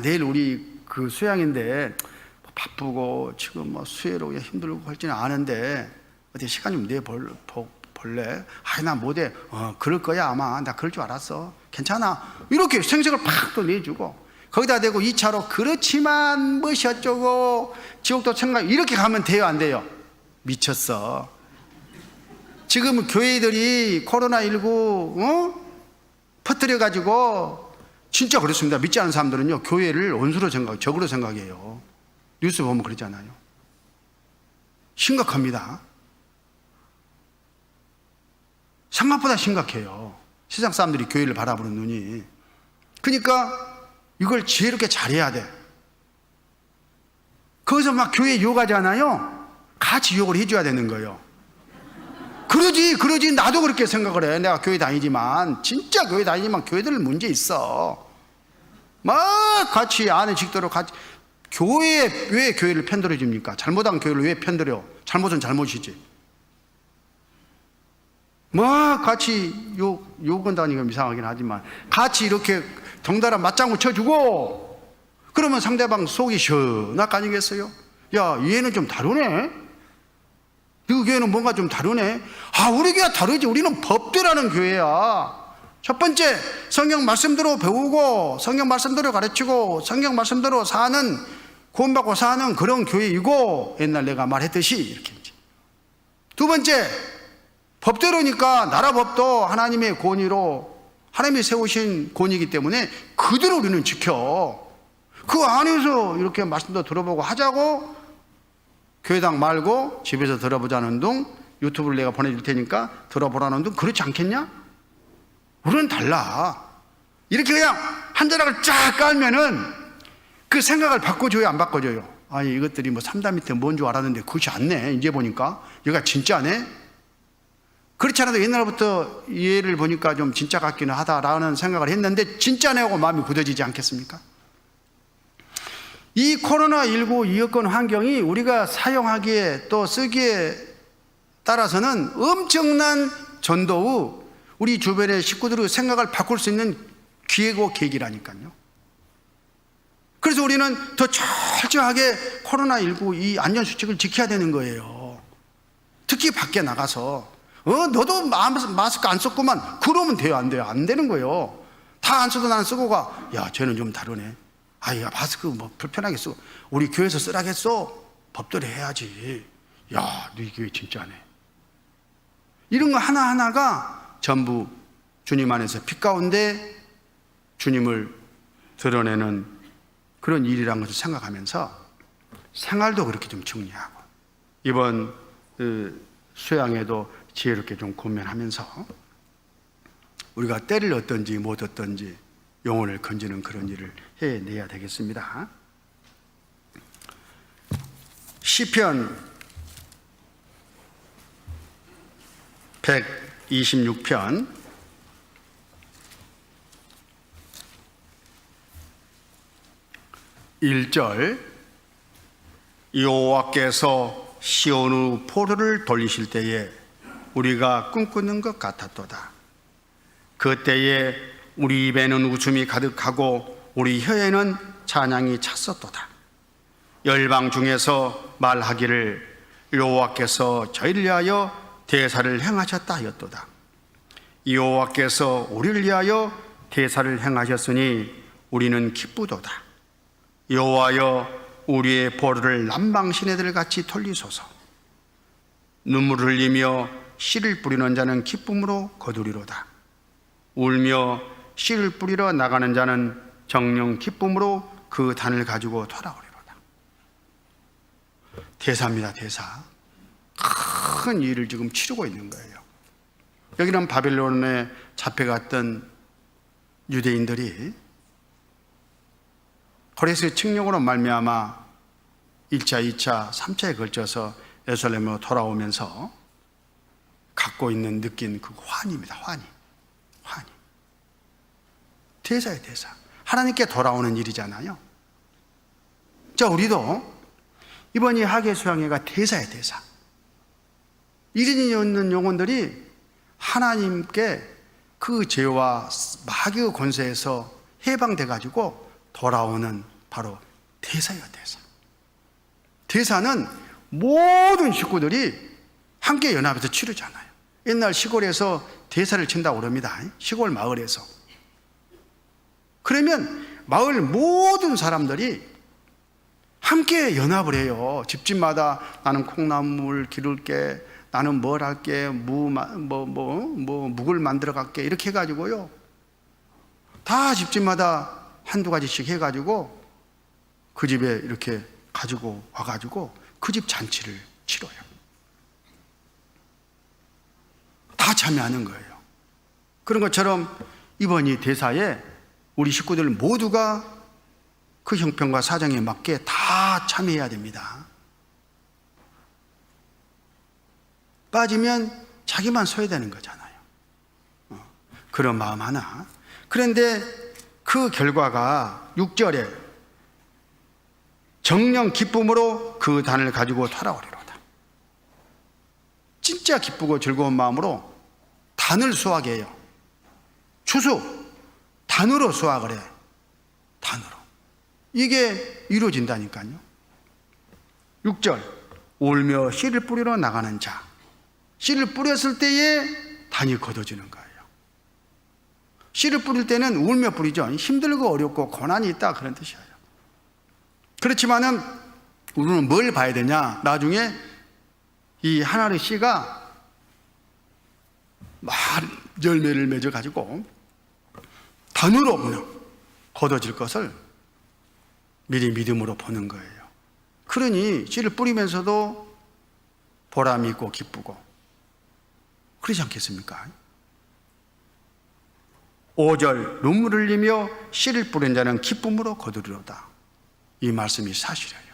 내일 우리 그 수양인데 바쁘고 지금 뭐 수혜로 힘들고 할지는 아는데 어디 시간 좀 내볼래? 나 못해. 그럴 거야 아마. 나 그럴 줄 알았어. 괜찮아. 이렇게 생색을 팍 또 내주고, 거기다 대고 2차로 그렇지만 무엇이 어쩌고 지옥도 생각, 이렇게 가면 돼요, 안 돼요? 미쳤어. 지금 교회들이 코로나19 퍼뜨려가지고, 진짜 그렇습니다. 믿지 않는 사람들은요, 교회를 원수로 적으로 생각해요. 뉴스 보면 그러잖아요. 심각합니다. 생각보다 심각해요. 세상 사람들이 교회를 바라보는 눈이. 그러니까 이걸 지혜롭게 잘해야 돼. 거기서 막 교회 유혹하잖아요. 같이 유혹을 해줘야 되는 거예요. 그러지. 나도 그렇게 생각을 해. 내가 교회 다니지만, 진짜 교회 다니지만 교회들 문제 있어. 막 같이 아는 직도로 같이. 왜 교회를 편들어 줍니까? 잘못한 교회를 왜 편들여? 잘못은 잘못이지. 막 같이 욕한다니까 이상하긴 하지만, 같이 이렇게 덩달아 맞장구 쳐주고, 그러면 상대방 속이 시원하게 아니겠어요? 야, 얘는 좀 다르네? 그 교회는 뭔가 좀 다르네? 우리 교회가 다르지. 우리는 법대라는 교회야. 첫 번째, 성경 말씀대로 배우고, 성경 말씀대로 가르치고, 성경 말씀대로 사는, 구원받고 사는 그런 교회이고, 옛날 내가 말했듯이 이렇게. 두 번째, 법대로니까 나라 법도 하나님의 권위로, 하나님이 세우신 권위이기 때문에 그대로 우리는 지켜. 그 안에서 이렇게 말씀도 들어보고 하자고, 교회당 말고 집에서 들어보자는 둥, 유튜브를 내가 보내줄 테니까 들어보라는 둥, 그렇지 않겠냐? 우리는 달라. 이렇게 그냥 한 자락을 쫙 깔면은 그 생각을 바꿔줘요, 안 바꿔줘요? 이것들이 뭐 3단 밑에 뭔 줄 알았는데 그렇지 않네. 이제 보니까 얘가 진짜네. 그렇지 않아도 옛날부터 얘를 보니까 좀 진짜 같기는 하다라는 생각을 했는데, 진짜네 하고 마음이 굳어지지 않겠습니까? 이 코로나19 이 여건 환경이 우리가 사용하기에 또 쓰기에 따라서는 엄청난 전도 후 우리 주변의 식구들의 생각을 바꿀 수 있는 기회고 계기라니까요. 그래서 우리는 더 철저하게 코로나19 이 안전수칙을 지켜야 되는 거예요. 특히 밖에 나가서 너도 마스크 안 썼구만, 그러면 돼요, 안 돼요? 안 되는 거예요. 다 안 써도 나는 쓰고 가. 야, 쟤는 좀 다르네. 야, 마스크 뭐 불편하게 쓰고, 우리 교회에서 쓰라겠어? 법대로 해야지. 야, 너희 교회 진짜네. 이런 거 하나하나가 전부 주님 안에서 빛 가운데 주님을 드러내는 그런 일이라는 것을 생각하면서 생활도 그렇게 좀 정리하고, 이번 수양에도 지혜롭게 좀 고민하면서 우리가 때를 얻든지 못 얻든지 영혼을 건지는 그런 일을 해내야 되겠습니다. 시편 126편 1절, 여호와께서 시온의 포로를 돌리실 때에 우리가 꿈꾸는 것 같았도다. 그때에 우리 입에는 웃음이 가득하고 우리 혀에는 찬양이 찼었도다. 열방 중에서 말하기를 여호와께서 저희를 위하여 대사를 행하셨다 하였도다. 여호와께서 우리를 위하여 대사를 행하셨으니 우리는 기쁘도다. 여호와여 우리의 보루를 남방 시내들 같이 돌리소서. 눈물을 흘리며 씨를 뿌리는 자는 기쁨으로 거두리로다. 울며 씨를 뿌리러 나가는 자는 정령 기쁨으로 그 단을 가지고 돌아오리로다. 대사입니다. 대사. 큰 일을 지금 치르고 있는 거예요. 여기는 바벨론에 잡혀갔던 유대인들이 고레스의 칙령으로 말미암아 1차, 2차, 3차에 걸쳐서 예루살렘으로 돌아오면서 갖고 있는 느낀 그 환희입니다. 환희. 대사예요, 대사. 하나님께 돌아오는 일이잖아요. 자, 우리도 이번 이 하계 수양회가 대사예요, 대사. 이른이 있는 영혼들이 하나님께 그 죄와 마귀의 권세에서 해방돼 가지고 돌아오는 바로 대사예요, 대사. 대사는 모든 식구들이 함께 연합해서 치르잖아요. 옛날 시골에서 대사를 친다고 그럽니다. 시골 마을에서. 그러면 마을 모든 사람들이 함께 연합을 해요. 집집마다 나는 콩나물 기를게, 나는 뭘 할게, 묵을 만들어 갈게, 이렇게 해가지고요. 다 집집마다 한두 가지씩 해가지고 그 집에 이렇게 가지고 와가지고 그 집 잔치를 치러요. 다 참여하는 거예요. 그런 것처럼 이번 이 대사에 우리 식구들 모두가 그 형편과 사정에 맞게 다 참여해야 됩니다. 빠지면 자기만 서야 되는 거잖아요. 그런 마음 하나. 그런데 그 결과가 6절에 정령 기쁨으로 그 단을 가지고 돌아오리로다. 진짜 기쁘고 즐거운 마음으로 단을 수확해요. 해요. 추수, 단으로 수확을 해. 단으로. 이게 이루어진다니까요. 6절, 울며 씨를 뿌리러 나가는 자. 씨를 뿌렸을 때에 단이 걷어지는 거예요. 씨를 뿌릴 때는 울며 뿌리죠. 힘들고 어렵고 고난이 있다, 그런 뜻이에요. 그렇지만은 우리는 뭘 봐야 되냐? 나중에 이 하나의 씨가 막 열매를 맺어 가지고 단으로 그냥 걷어질 것을 미리 믿음으로 보는 거예요. 그러니 씨를 뿌리면서도 보람이 있고 기쁘고 그러지 않겠습니까? 5절, 눈물을 흘리며 씨를 뿌린 자는 기쁨으로 거두리로다. 이 말씀이 사실이에요.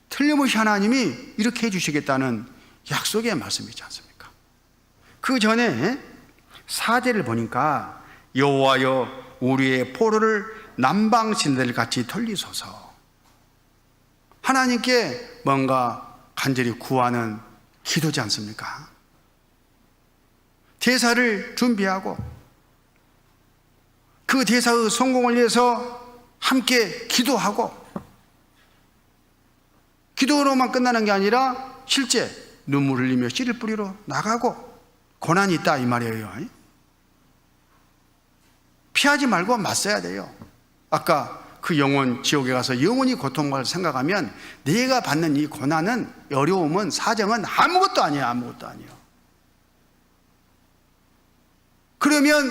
틀림없이 하나님이 이렇게 해주시겠다는 약속의 말씀이지 않습니까? 그 전에 4절을 보니까 여호와여 우리의 포로를 남방 신들 같이 돌리소서. 하나님께 뭔가 간절히 구하는 기도지 않습니까? 대사를 준비하고 그 대사의 성공을 위해서 함께 기도하고, 기도로만 끝나는 게 아니라 실제 눈물 흘리며 씨를 뿌리러 나가고 고난이 있다 이 말이에요. 피하지 말고 맞서야 돼요. 아까 그 영혼 지옥에 가서 영원히 고통을 생각하면 내가 받는 이 고난은, 어려움은, 사정은 아무것도 아니에요. 아무것도 아니에요. 그러면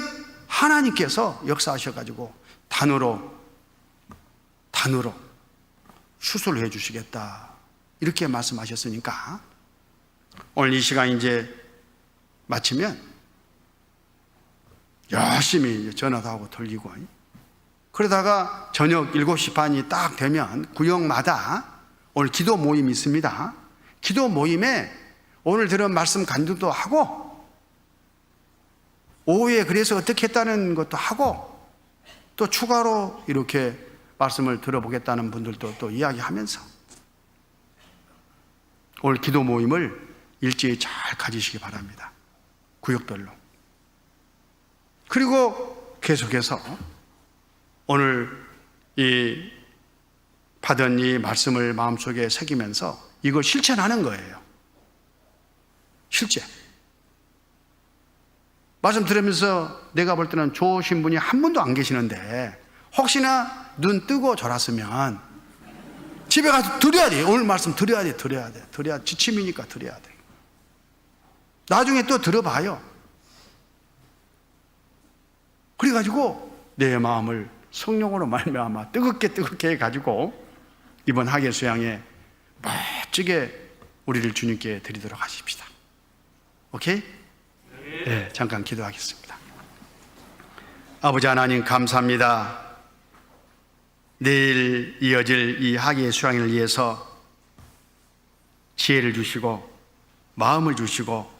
하나님께서 역사하셔가지고 단으로 수술을 해주시겠다, 이렇게 말씀하셨으니까 오늘 이 시간 이제 마치면 열심히 전화도 하고 돌리고, 그러다가 저녁 7시 반이 딱 되면 구역마다 오늘 기도 모임이 있습니다. 기도 모임에 오늘 들은 말씀 간증도 하고, 오후에 그래서 어떻게 했다는 것도 하고, 또 추가로 이렇게 말씀을 들어보겠다는 분들도 또 이야기하면서 오늘 기도 모임을 일제히 잘 가지시기 바랍니다. 구역별로. 그리고 계속해서 오늘 이 받은 이 말씀을 마음속에 새기면서 이걸 실천하는 거예요. 실제. 말씀 들으면서 내가 볼 때는 좋으신 분이 한 분도 안 계시는데 혹시나 눈 뜨고 졸았으면 집에 가서 드려야 돼. 오늘 말씀 드려야 돼. 지침이니까 드려야 돼. 나중에 또 들어봐요. 그래가지고 내 마음을 성령으로 말미암아 뜨겁게 해가지고 이번 학예 수양에 멋지게 우리를 주님께 드리도록 하십시다. 오케이? 네, 잠깐 기도하겠습니다. 아버지 하나님 감사합니다. 내일 이어질 이 학예 수양을 위해서 지혜를 주시고 마음을 주시고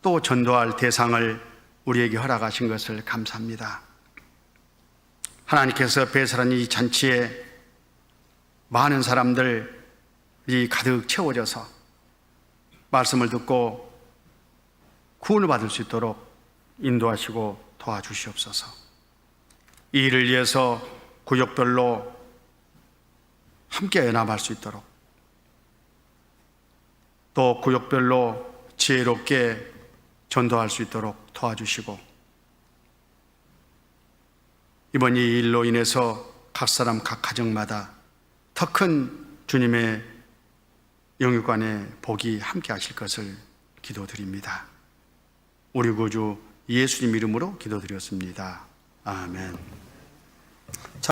또 전도할 대상을 우리에게 허락하신 것을 감사합니다. 하나님께서 배설한 이 잔치에 많은 사람들이 가득 채워져서 말씀을 듣고 구원을 받을 수 있도록 인도하시고 도와주시옵소서. 이 일을 위해서 구역별로 함께 연합할 수 있도록 또 구역별로 지혜롭게 전도할 수 있도록 도와주시고 이번 이 일로 인해서 각 사람 각 가정마다 더 큰 주님의 영육간의 복이 함께 하실 것을 기도드립니다. 우리 구주 예수님 이름으로 기도드렸습니다. 아멘.